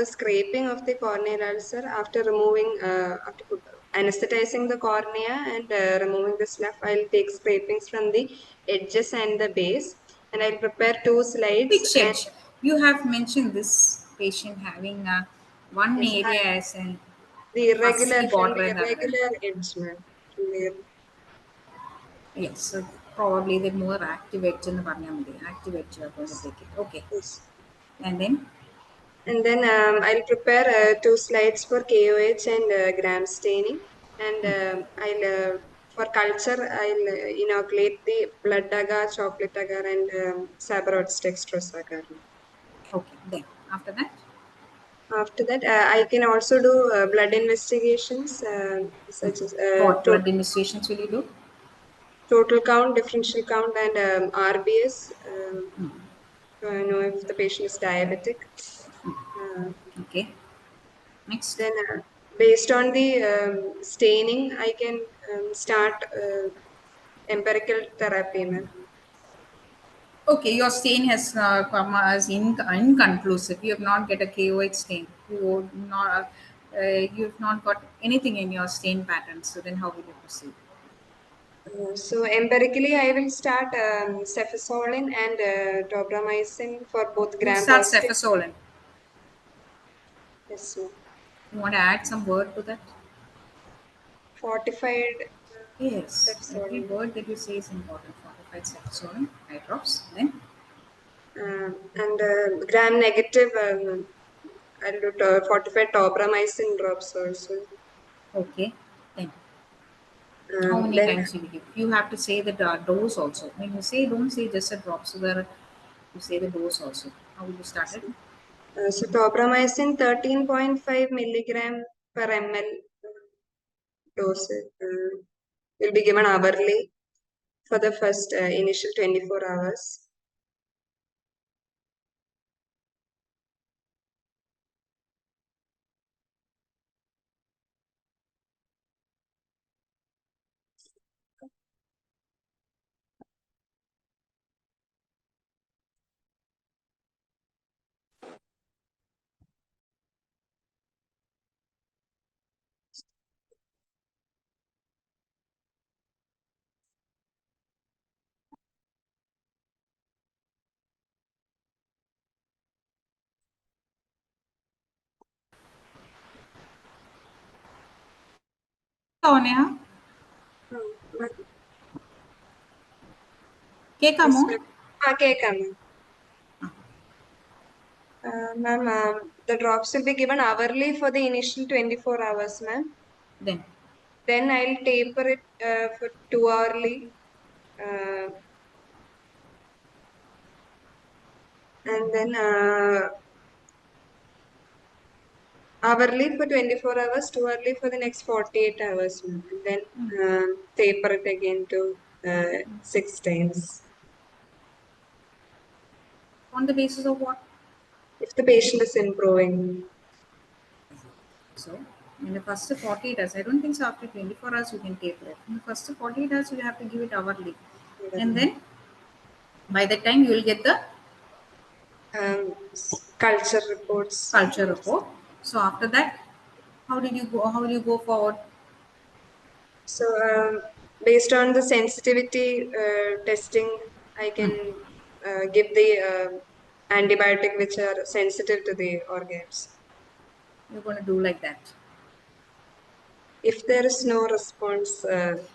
a scraping of the corneal ulcer after removing anesthetizing the cornea and removing the slough. I'll take scrapings from the edges and the base, and I'll prepare 2 slides. Which And edge? You have mentioned this patient having one yes, area as a the irregular fuzzy from border the and the other. irregular edge, ma'am. Yes, so probably the more active edge in the active edge you are going to take it. Okay. Yes. And then And then I'll prepare 2 slides for KOH and gram staining. And for culture, I'll inoculate the blood agar, chocolate agar, and Sabarot's dextrose agar. okay. Then after that, After that, I can also do blood investigations such as what blood investigations will you do? total count, differential count, and RBS. To know if the patient is diabetic. Okay. Next. Then, based on the staining, I can start empirical therapy, ma'am. Okay, your stain has come as inconclusive. You have not get a KOH stain. You have not got anything in your stain pattern. So then, how will you proceed? So empirically, I will start cefazolin and tobramycin for both You gram start positive. cefazolin. Yes, ma'am. You want to add some word to that? Fortified Yes. Every cefazolin. word that you say is important. Fortified cefazolin, eye drops. Then And gram negative, I'll do fortified tobramycin drops also. okay. Then how many Then times you will give? You have to say the dose also. When you say, don't say just a drop. So there, you say the dose also. How will you start it? so tobramycin 13.5 milligram per ml dose will be given hourly for the first initial 24 hours. Neha? കേൾക്കാമോ? കേൾക്കാം ma'am. The drops will be given hourly for the initial 24 hours, ma'am. Then I'll taper it for 2 hourly. And then hourly for 24 hours, 2 hourly for the next 48 hours, ma'am. And then taper it again to 6 times. on the basis of what? If the patient is improving. So in the first 48 hours, I don't think so after 24 hours you can taper it. In the first 48 hours, you have to give it hourly. And then by that time you will get the Culture reports. culture report. So after that, how did you go? How will you go forward? So based on the sensitivity testing, I can give the antibiotic which are sensitive to the organs. You're going to do like that. If there is no response,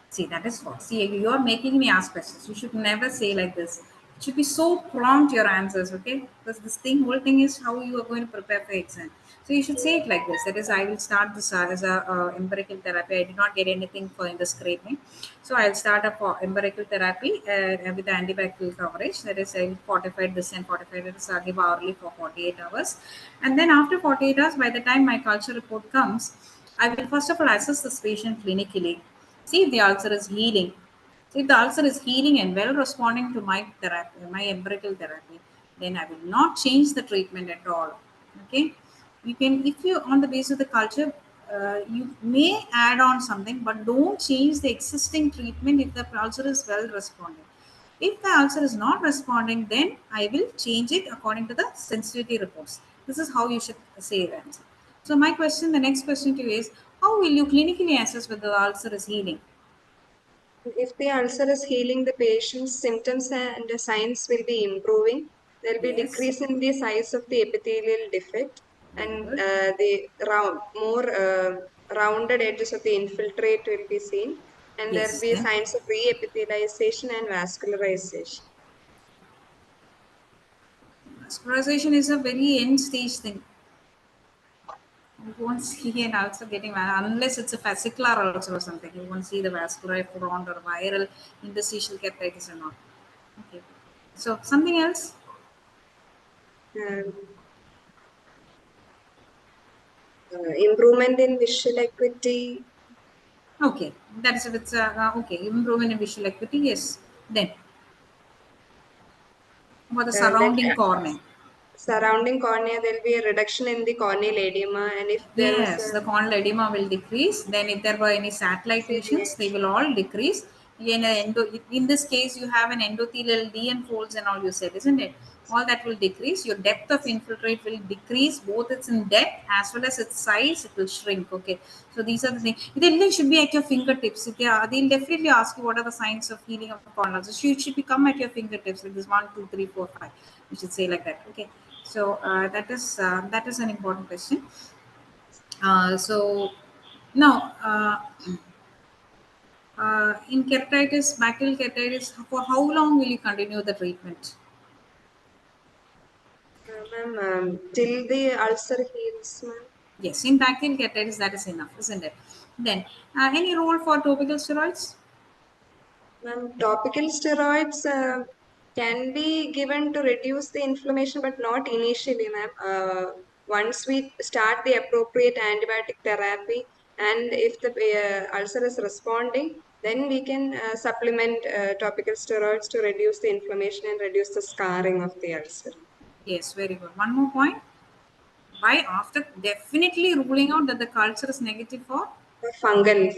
See, that is what. See, you're making me ask questions. You should never say like this. It should be so prompt your answers, okay? Because this thing, whole thing is how you are going to prepare for exam. So you should say it like this. That is, I will start this as a empirical therapy. I did not get anything for in the scraping, so I'll start a empirical therapy with the antibacterial coverage. That is, I will fortify this and fortify this. I'll give hourly for 48 hours, and then after 48 hours, by the time my culture report comes, I will first of all assess this patient clinically. See if the ulcer is healing. See if the ulcer is healing and well responding to my therapy, my empirical therapy, then I will not change the treatment at all. Okay, you can, if you on the basis of the culture, you may add on something, but don't change the existing treatment if the ulcer is well responding. If the ulcer is not responding, then I will change it according to the sensitivity reports. This is how you should say that. So my question, the next question to you is, how will you clinically assess whether the ulcer is healing? if the ulcer is healing, the patient's symptoms and the signs will be improving. There will be Yes, decrease in the size of the epithelial defect very and good. the more rounded edges of the infiltrate will be seen, and there will Yes, be then signs of reepithelialization and vascularization. vascularization is a very end stage thing. You won't see an ulcer getting unless it's a fascicular ulcer or something. You won't see the vascular front or viral interstitial keratitis or not. Okay. So something else. Um, Improvement in visual acuity. Okay, that is if it's okay. Improvement in visual acuity. Yes. Then what the Then surrounding cornea? surrounding cornea, there will be a reduction in the corneal edema, and if there was Yes, the corneal edema will decrease. Then, if there were any satellite lesions, they will all decrease. In this case, you have an endothelial DN folds and all you said, isn't it? All that will decrease. Your depth of infiltrate will decrease, both its in depth as well as its size. It will shrink. Okay, so these are the things. They should be at your fingertips. If they are, they'll definitely ask you what are the signs of healing of corneal. So it should become at your fingertips. Like this 1, 2, 3, 4, 5. You should say like that. Okay. So that is an important question. So now, in keratitis, bacterial keratitis, for how long will you continue the treatment? ma'am, till the ulcer heals, ma'am. Yes, in bacterial keratitis, that is enough, isn't it? Then, any role for topical steroids? Topical steroids can be given to reduce the inflammation, but not initially, ma'am. Once we start the appropriate antibiotic therapy, and if the ulcer is responding, then we can supplement topical steroids to reduce the inflammation and reduce the scarring of the ulcer. Yes, very good. One more point. Why after definitely ruling out that the culture is negative for Fungal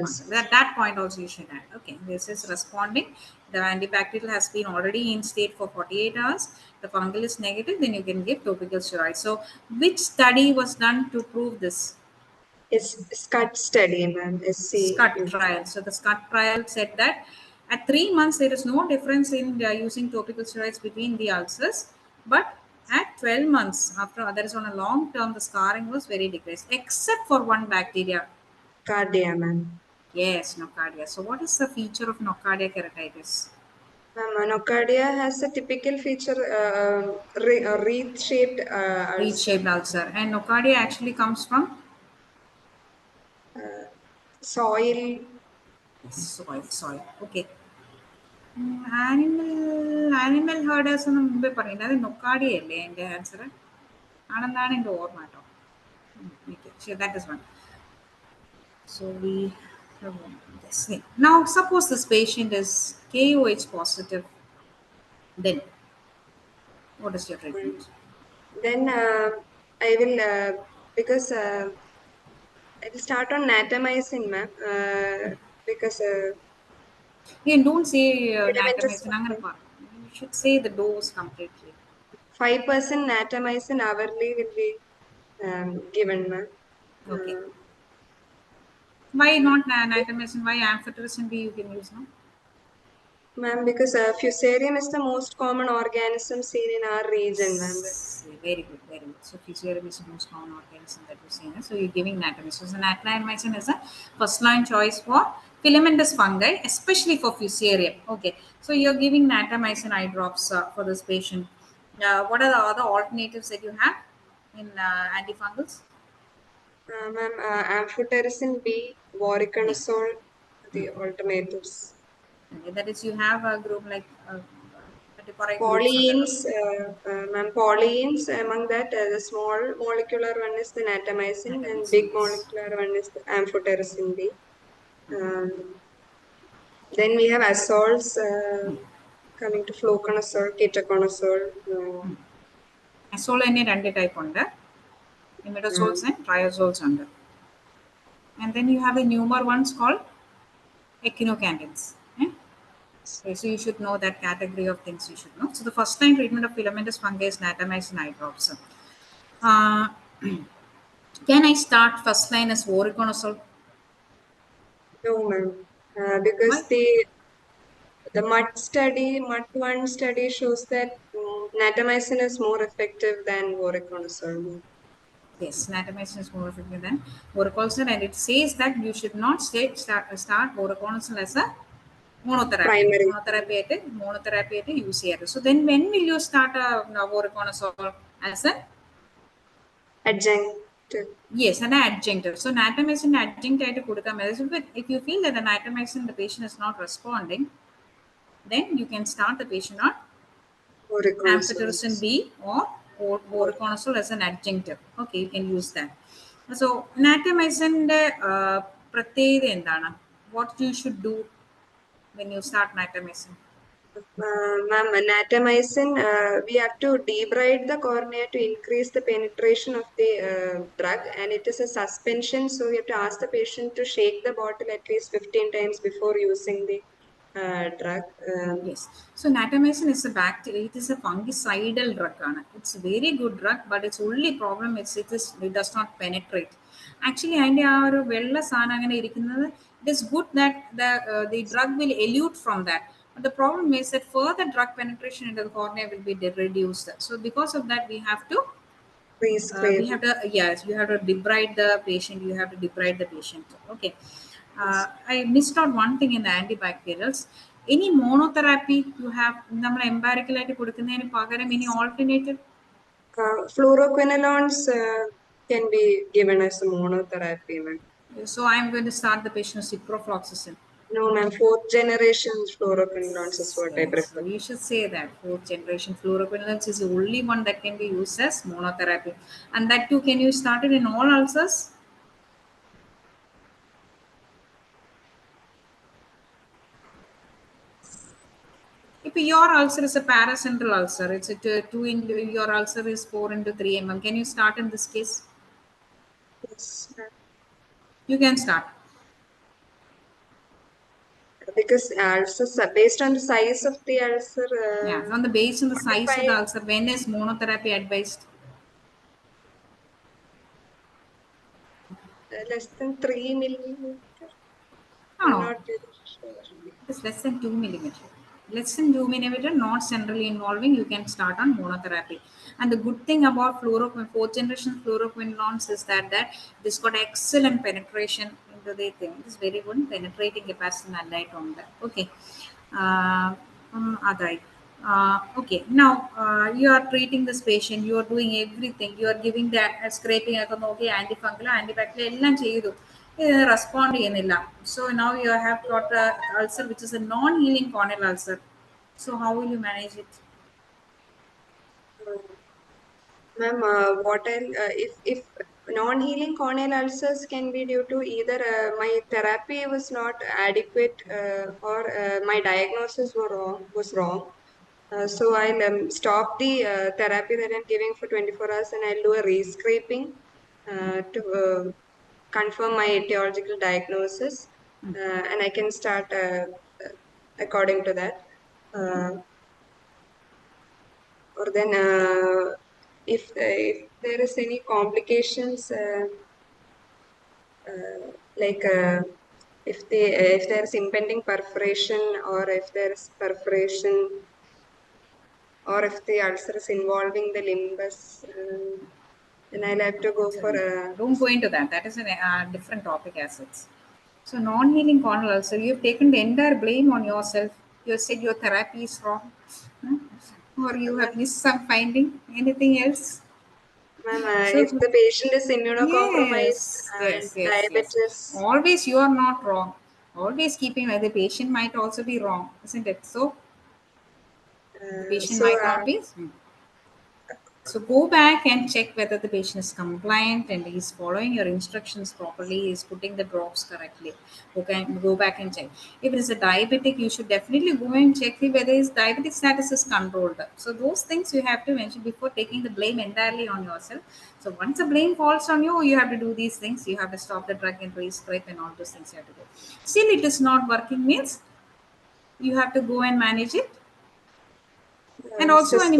ulcer. that point also you should add. Okay, this is responding. The antibacterial has been already in state for 48 hours. The fungal is negative, then you can give topical steroids. So, which study was done to prove this? It's SCUT study, ma'am. SCUT trial. So, the SCUT trial said that at 3 months there is no difference in using topical steroids between the ulcers, but at 12 months, after that is on a long term, the scarring was very decreased, except for one bacteria. Cardia, ma'am. Yes, nocardia. So what is the feature of nocardia keratitis? Nocardia has a typical feature, wreath-shaped ulcer. Reed-shaped ulcer. And nocardia actually comes from Soil. soil. Okay. Animal herders എന്ന് മുമ്പേ പറയുന്നത് അത് നൊക്കാടിയല്ലേ എൻ്റെ answer ആണെന്നാണ് എൻ്റെ ഓർമ്മ കേട്ടോ. That is one. So we have this thing. Now suppose this patient is KOH positive, then what is your treatment? Then I will, because I will start on natamycin, ma'am, because You don't say filamentous natamycin അങ്ങനെ പറ. You should say the dose completely. 5% natamycin hourly will be given, ma'am. Okay. Why not natamycin? Why amphotericin B you can use, no? Ma'am, because fusarium is the most common organism seen in our region, ma'am. Very good, very good. So fusarium is the most common organism that we've seen. So you're giving natamycin. So natamycin is a first line choice for filamentous fungi, especially for fusarium. Okay. So you're giving natamycin eye drops for this patient. What are the other alternatives that you have in antifungals? Ma'am, amphotericin B, voriconazole, the alternatives. Okay, that is, you have a group like groups on the Polyenes, ma'am, polyenes, among that, the small molecular one is the natamycin and big molecular one is the amphotericin B. Then we have azoles, coming to fluconazole, ketoconazole. Azole തന്നെ രണ്ട് type ഉണ്ട്, imidazoles and triazoles under. And then you have a newer ones called echinocandins. Okay, so you should know that category of things you should know. So the first line treatment of filamentous fungi is natamycin eye drops. Uh, can I start first line as voriconazole? No, ma'am, because Why? the MUT1 study shows that natamycin is more effective than voriconazole. Yes, natamycin is more effective than voriconazole, and it says that you should not start voriconazole as a monotherapy. Primary Monotherapy at UCR. So then when will you start voriconazole as a adjunctive? yes, an adjunctive. So natamycin adjunct ആയിട്ട് കൊടുക്കാൻ മതി. But if you feel that the natamycin the patient is not responding, then you can start the patient on amphotericin B or voriconazole as an adjunctive. Okay, you can use that. So natamycin പ്രത്യേകത എന്താണ്? What you should do when you start natamycin? Ma'am, natamycin, we have to debride the cornea to increase the penetration of the drug, and it is a suspension, so we have to ask the patient to shake the bottle at least 15 times before using the drug. Yes. So natamycin is a bacteria. It is a fungicidal drug. It's a very good drug, but its only problem is it does not penetrate. Actually, അതിൻ്റെ ആ ഒരു വെള്ള സാധനം അങ്ങനെ ഇരിക്കുന്നത്, it is good that the drug will elute from that. But the problem is that further drug penetration into the cornea will be reduced. So because of that, we have to yes, you have to debride the patient. You have to debride the patient. Okay. I missed out one thing in the antibacterials. Any monotherapy you have, നമ്മൾ empirical ആയിട്ട് കൊടുക്കുന്നതിന് പകരം any alternative? Fluoroquinolones can be given as a monotherapy, ma'am. So I am going to start the patient with ciprofloxacin. No, ma'am. 4th generation fluoroquinolones is what I prefer. So you should say that 4th generation fluoroquinolones is the only one that can be used as monotherapy. And that too, can you start it in all ulcers? If your ulcer is a paracentral ulcer, it's your ulcer is 4 into 3 mm. Can you start in this case? Yes, ma'am. You can start. Because ulcers, based on the size of the ulcer. Yeah, on the base on the size of the ulcer, when is monotherapy advised? Less than 3 millimeter. No, Not very sure. it is less than 2 millimeter. Less than 2 millimeter, not centrally involving, you can start on monotherapy. And the good thing about 4th generation fluoroquinolones is that this got excellent penetration in they think it is very good. Penetrating capacity നല്ലതായിട്ടുണ്ട്. Okay. അതായി. Okay. Now you are treating this patient. You are doing everything. You are giving the scraping ഒക്കെ നോക്കി antifungal, antibacterial എല്ലാം ചെയ്തു. Respond ചെയ്യുന്നില്ല. So now you have got a ulcer which is a non-healing corneal ulcer. So how will you manage it? Ma'am, what else, if non-healing corneal ulcers can be due to either my therapy was not adequate or my diagnosis was wrong. So I'll stop the therapy that I'm giving for 24 hours and I'll do a re-scraping to confirm my etiological diagnosis, and I can start according to that. Or then if there is any complications, like if there's impending perforation, or if there's perforation, or if the ulcer is involving the limbus, then I'll have to go for Don't go into that. That is a different topic as it's. So non-healing corneal ulcer, you've taken the entire blame on yourself. You said your therapy is wrong, huh? Or you have missed some finding. Anything else? ma'am, So if the patient is immunocompromised yes, and yes, yes, yes. diabetes, Always you are not wrong. Always keeping the patient might also be wrong, isn't it? So the patient so might not be. So go back and check whether the patient is compliant and is following your instructions properly, is putting the drops correctly. Okay, go back and check. If it is a diabetic, you should definitely go and check whether his diabetic status is controlled. So those things you have to mention before taking the blame entirely on yourself. So once the blame falls on you, you have to do these things. You have to stop the drug and re-scrape and all those things you have to do. Still, it is not working means you have to go and manage it. And also an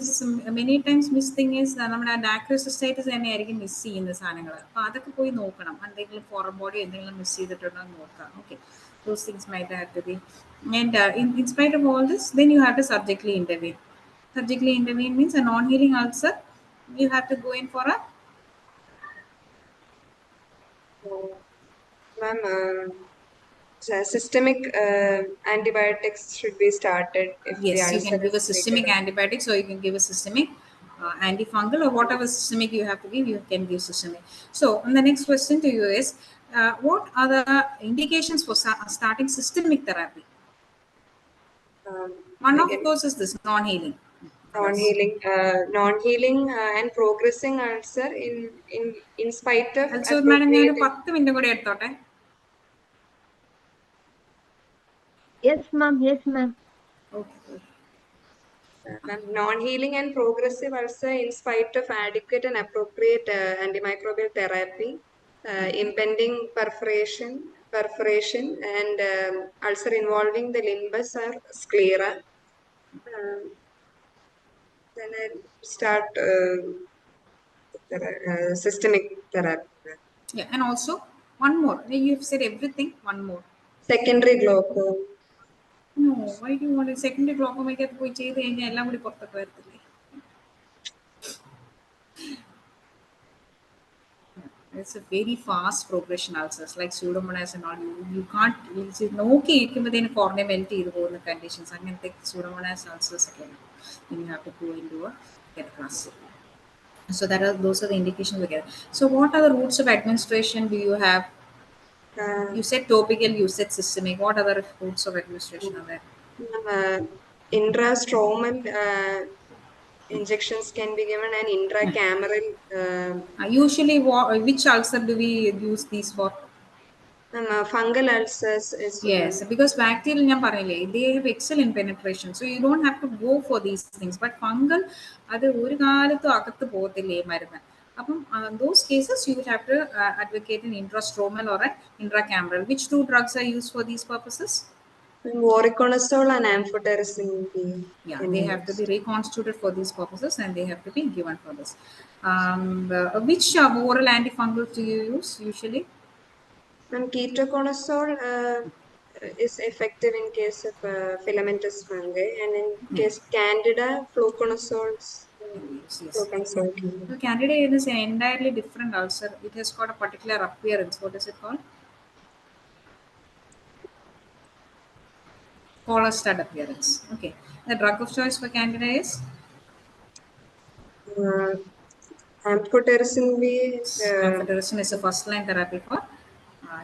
system, is many times miss thing is നമ്മുടെ dacryocystitis തന്നെയായിരിക്കും miss ചെയ്യുന്ന സാധനങ്ങൾ. അപ്പോൾ അതൊക്കെ പോയി നോക്കണം. എന്തെങ്കിലും foreign body എന്തെങ്കിലും മിസ് ചെയ്തിട്ടുണ്ടോ എന്ന് നോക്കാം. Okay, those things might have to be. And in spite of all this, then you have to surgically intervene. Surgically intervene means a non-healing ulcer. You have to go in for a ma'am, systemic antibiotics should be started if the yes. You ulcer can give a is systemic recurrent. antibiotics, or you can give a systemic antifungal, or whatever systemic you have to give, you can give systemic. So, and the next question to you is, what are the indications for starting systemic therapy? One of Again, those is this non-healing. non-healing and progressing ulcer in spite of Also, madam, ഞാൻ ഒരു appropriate. 10 minute കൂടി എടുത്തോട്ടെ. Yes, ma'am. Yes, ma'am. Okay. Non-healing and progressive ulcer in spite of adequate and appropriate antimicrobial therapy, impending perforation and ulcer involving the limbus or sclera. Then I'll start systemic therapy. Yeah, and also one more. You've said everything. One more. Secondary glaucoma. No, why do you want a secondary glaucoma? പോയി ചെയ്ത് കഴിഞ്ഞാൽ എല്ലാം കൂടി പുറത്തൊക്കെ വരത്തില്ലേ? It's a very fast progression ulcers like pseudomonas and all. You can't. It's okay. ഇരിക്കുമ്പോഴത്തേന് cornea melt ചെയ്ത് പോകുന്ന conditions. അങ്ങനത്തെ pseudomonas ulcers ഒക്കെയാണ്. Then you have to go into a get class. So those are the indications we get. So what are the routes of administration do you have? You said topical, you said systemic. What other routes of administration are there? Intrastromal injections can be given, and intracameral. Usually, which ulcer do we use these for? Fungal ulcers is. Yes, because bacterial ഞാൻ പറഞ്ഞില്ലേ, they have excellent penetration, so you don't have to go for these things. But fungal, അത് ഒരു കാലത്തും അകത്ത് പോകത്തില്ലേ മരുന്ന്. അപ്പം those cases you will have to advocate an intrastromal or an intracameral. Which two drugs are used for these purposes? Voriconazole and amphotericin B. Yeah, they have to be reconstituted for these purposes, and they have to be given for this. Which oral antifungals do you use usually? Ketoconazole is effective in case of filamentous fungi, and in case Candida, fluconazole. Yes. So Candida is an entirely different ulcer. It has got a particular appearance. What is it called? collar stud appearance. Okay. The drug of choice for Candida is amphotericin B. amphotericin is a first line therapy for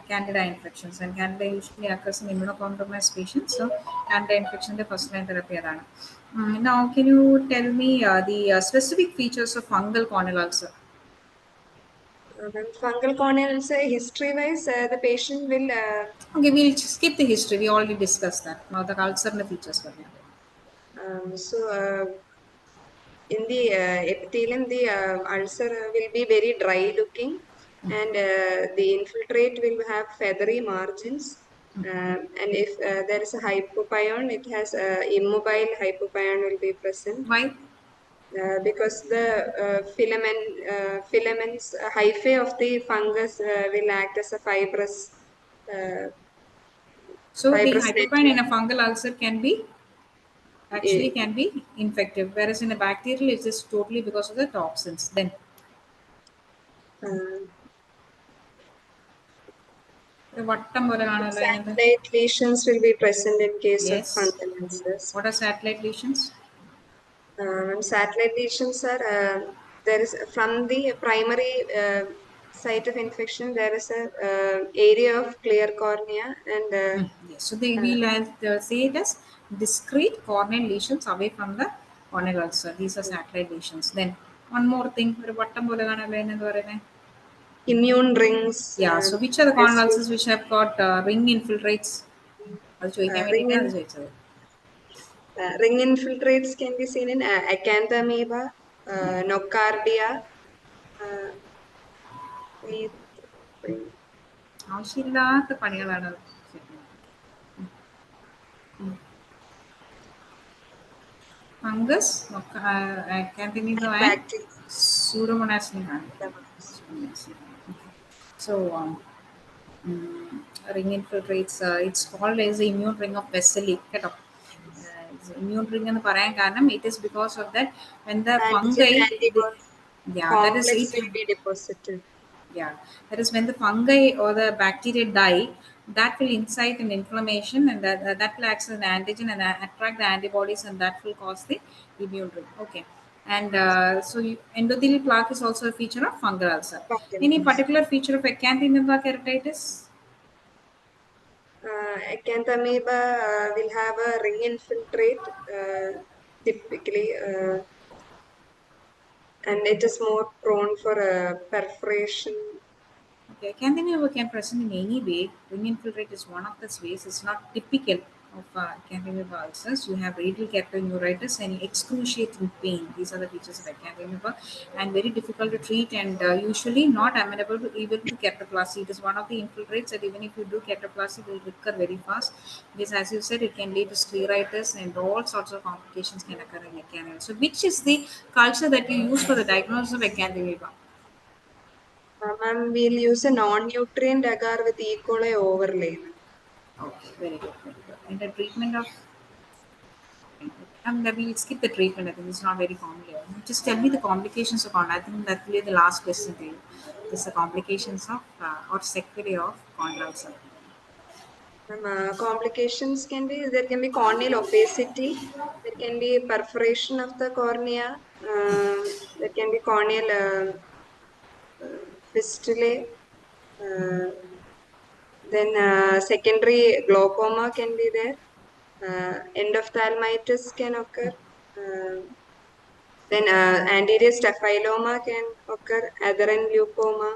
Candida infections, and Candida usually occurs in immunocompromised patients. So, Candida infection the first line therapy. Now, can you tell me the specific features of fungal corneal ulcer? Fungal corneal ulcer, history-wise, the patient will. Okay, we'll skip the history. We already discussed that. Now, the ulcer features. In the epithelium, the ulcer will be very dry looking, and the infiltrate will have feathery margins. And if there is a hypopyon, it has immobile hypopyon will be present. Why? Because the filaments, hyphae of the fungus will act as a uh, So, the fibrous hypopyon in network. a fungal ulcer Eh, can be infective, whereas in a bacterial, it is totally because of the toxins. Then, uh, the vattam പോലെ കാണുമല്ലോ അതിനകത്ത്. Satellite lesions will be present in case of Yes. fungal ulcers. What are satellite lesions? Satellite lesions are there is from the primary site of infection. There is a area of clear cornea and Yes. So they will say it as discrete corneal lesions away from the corneal ulcer. These are satellite lesions. Then one more thing, ഒരു വട്ടം പോലെ കാണാൻ എന്താ പറയുന്നത്? immune rings. Yeah. So which are the corneal ulcers which have got ring infiltrates? അത് ചോദിക്കാൻ Ring വേണ്ടിയിട്ടാണ് in, അത് ചോദിച്ചത്. ring infiltrates can be seen in acanthamoeba, nocardia. Uh, we- ആവശ്യമില്ലാത്ത പണികളാണ് അത്. Fungus, cantilever and bacteria. pseudomonas nigricans. So, ring infiltrates, it's called as the immune ring of Vesely. Immune ring എന്ന് പറയാൻ കാരണം it is because of that when the Antigen fungi, antibody yeah, that is complex it. will be deposited. Yeah, that is when the fungi or the bacteria die, that will incite an inflammation, and that will act as an antigen and attract the antibodies, and that will cause the immune ring. Okay, and endothelial plaque is also a feature of fungal ulcer. Any Fungal. particular feature of acanthamoeba keratitis? Acanthamoeba will have a ring infiltrate typically, and it is more prone for perforation. Okay, cantilever can present in any way. Ring infiltrate is one of the ways. It's not typical of cantilever ulcers. You have radial capillary and excruciating pain. These are the features of cantilever, and very difficult to treat, and usually not amenable to even to capilloplasty. It is one of the infiltrates that even if you do capilloplasty, it will recur very fast. Because as you said, it can lead to scleritis and all sorts of complications can occur in cantilever. So, which is the culture that you use for the diagnosis of cantilever? Ma'am, we'll use a non-nutrient agar with E. coli overlay. Okay, very good, very good. And the treatment of, we'll skip the treatment. I think it's not very complicated. Just tell me the complications of corn. I think that will be the last question to you. This the complications of or sequelae of corneal ulcer. Complications can be, there can be corneal opacity, there can be perforation of the cornea, there can be corneal fistulae, uh, then secondary glaucoma can be there, endophthalmitis can occur, then anterior staphyloma can occur, adherent glaucoma.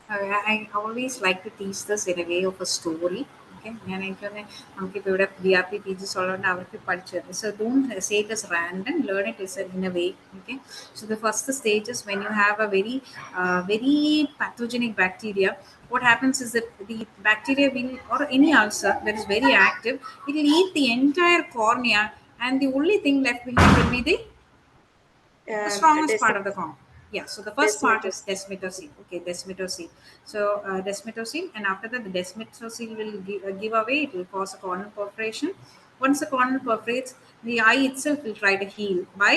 I always like to teach this in a way of a story. Okay, ഞാൻ എനിക്കൊന്ന് നമുക്കിപ്പോൾ ഇവിടെ BRP PGs ഉള്ളതുകൊണ്ട് അവർക്ക് പഠിച്ചത്. So don't say it as random, learn it as in a way. Okay, so the first stage is when you have a very pathogenic bacteria. What happens is that the bacteria will, or any ulcer that is very active, it will eat the entire cornea, and the only thing left behind will be the strongest part of the comb. Yeah, so the first part is Descemetocele. desmetocele. Okay, desmetocele. So desmetocele, and after that, the desmetocele will give away. It will cause a corneal perforation. Once the corneal perforates, the eye itself will try to heal by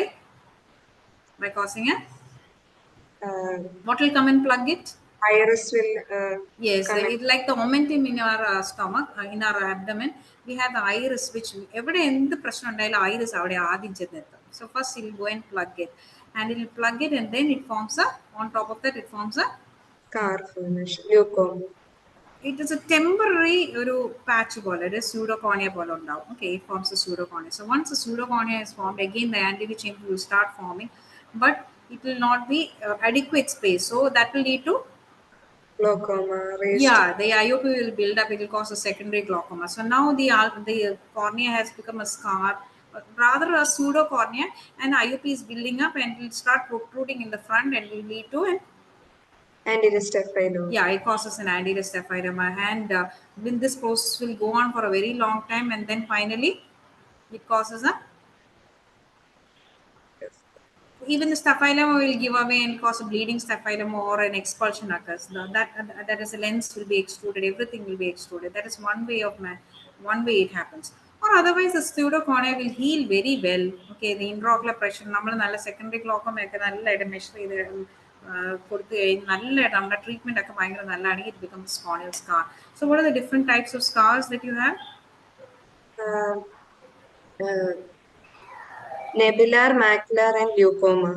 causing a Uh, what will come and plug it? iris will Yes, come in. it's like the momentum in our stomach, in our abdomen. We have the iris, which every in the pressure iris so first you'll go and plug it, and it'll plug it, and then it forms a, on top of that it forms a, Scar formation, leucoma. it is a temporary patch ball, it is pseudocornea ball now. Okay, it forms a pseudocornea. So once the pseudocornea is formed, again the anterior chamber will start forming, but it will not be adequate space. So that will lead to, Glaucoma, raised. yeah, the IOP will build up. It will cause a secondary glaucoma. So now the cornea has become a scar, rather a pseudocornea, and IOP is building up and will start protruding in the front and will lead to an, Anterior staphylo. yeah, it causes an anterior staphyloма, and when this process will go on for a very long time, and then finally it causes a, even the staphyloma will give away and cause a bleeding staphyloma or an expulsion occurs. That is, a lens will be extruded, everything will be extruded. That is one way of one way it happens. Or otherwise, the pseudocornea will heal very well. Okay, the intraocular pressure, നമ്മൾ നല്ല secondary glaucoma ഒക്കെ നല്ലതായിട്ട് measure ചെയ്ത് കൊടുത്തു കഴിഞ്ഞ് നല്ല നമ്മുടെ treatment ഒക്കെ ഭയങ്കര നല്ലതാണെങ്കിൽ it becomes corneal scar. So what are the different types of scars that you have? Uh, uh, Nebular, macular, and leucoma.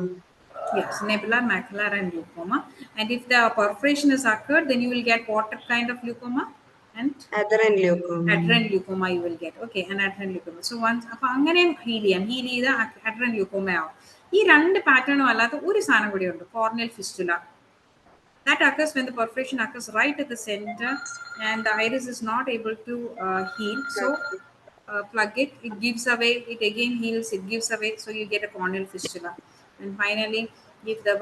Yes, nebular, macular, and leucoma. And if the perforation has occurred, then you will get what kind of leukoma? And Adherent leucoma. adherent leukoma you will get. Okay, an adherent leukoma. So once അപ്പോൾ അങ്ങനെയും heal ചെയ്ത് adherent leukoma ആവും. ഈ രണ്ട് പാറ്റേണും അല്ലാത്ത ഒരു സാധനം കൂടി ഉണ്ട്, corneal fistula. That occurs when the perforation occurs right at the center and the iris is not able to heal. So plug it, it gives away, it again heals, it gives away, so you get a corneal fistula. And finally, if the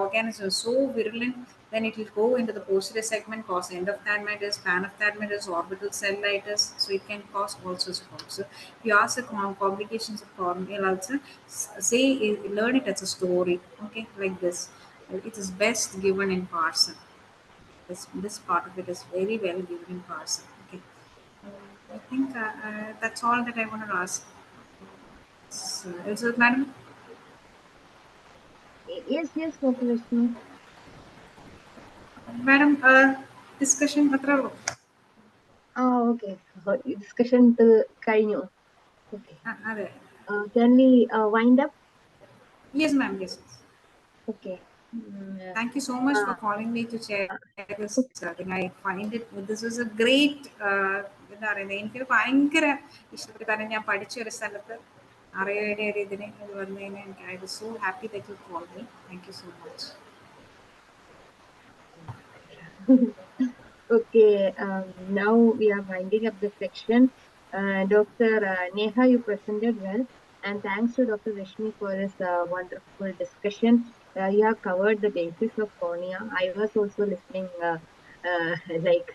organism is so virulent, then it will go into the posterior segment, cause endophthalmitis, panophthalmitis, orbital cellulitis. So it can cause all sorts of problems. So if you ask the complications of corneal ulcer, say learn it as a story. Okay, like this. It is best given in person. This part of it is very well given in person. Okay. I think that's all that I wanted to ask. So, is it, madam? Yes, yes, Dr. Rashmi. Madam, discussion അത്രേ ഉള്ളൂ. Okay. Discussion കഴിഞ്ഞു. Okay. അതെ. Can we wind up? Yes, ma'am. Yes. Okay. Thank you so much for calling me to share this thing. I find it, this was a great, എന്താ പറയുന്നത്, എനിക്കൊരു ഭയങ്കര ഇഷ്ടപ്പെട്ടു. കാരണം ഞാൻ പഠിച്ച ഒരു സ്ഥലത്ത് അറിയയുടെ ഒരു ഇതിന് ഇത് വന്നതിന് എനിക്ക് I was so happy that you call me. Thank you so much. Okay, now we are winding up the section. Dr. Neha, you presented well, and thanks to Dr. Rashmi for this wonderful discussion. You have covered the basics of cornea. I was also listening like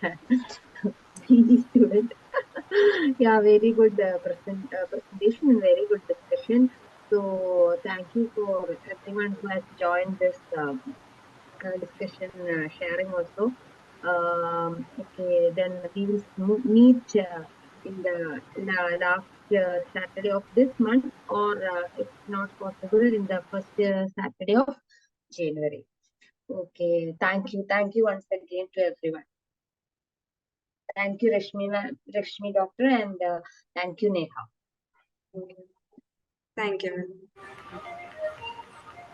PG student. Yeah, very good presentation and very good discussion. So thank you for everyone who has joined this discussion, sharing also. Okay, then we will meet in the last Saturday of this month, or if not possible, in the first Saturday of January. Okay, thank you once again to everyone. Thank you, Rashmi doctor, and thank you, Neha. Thank you.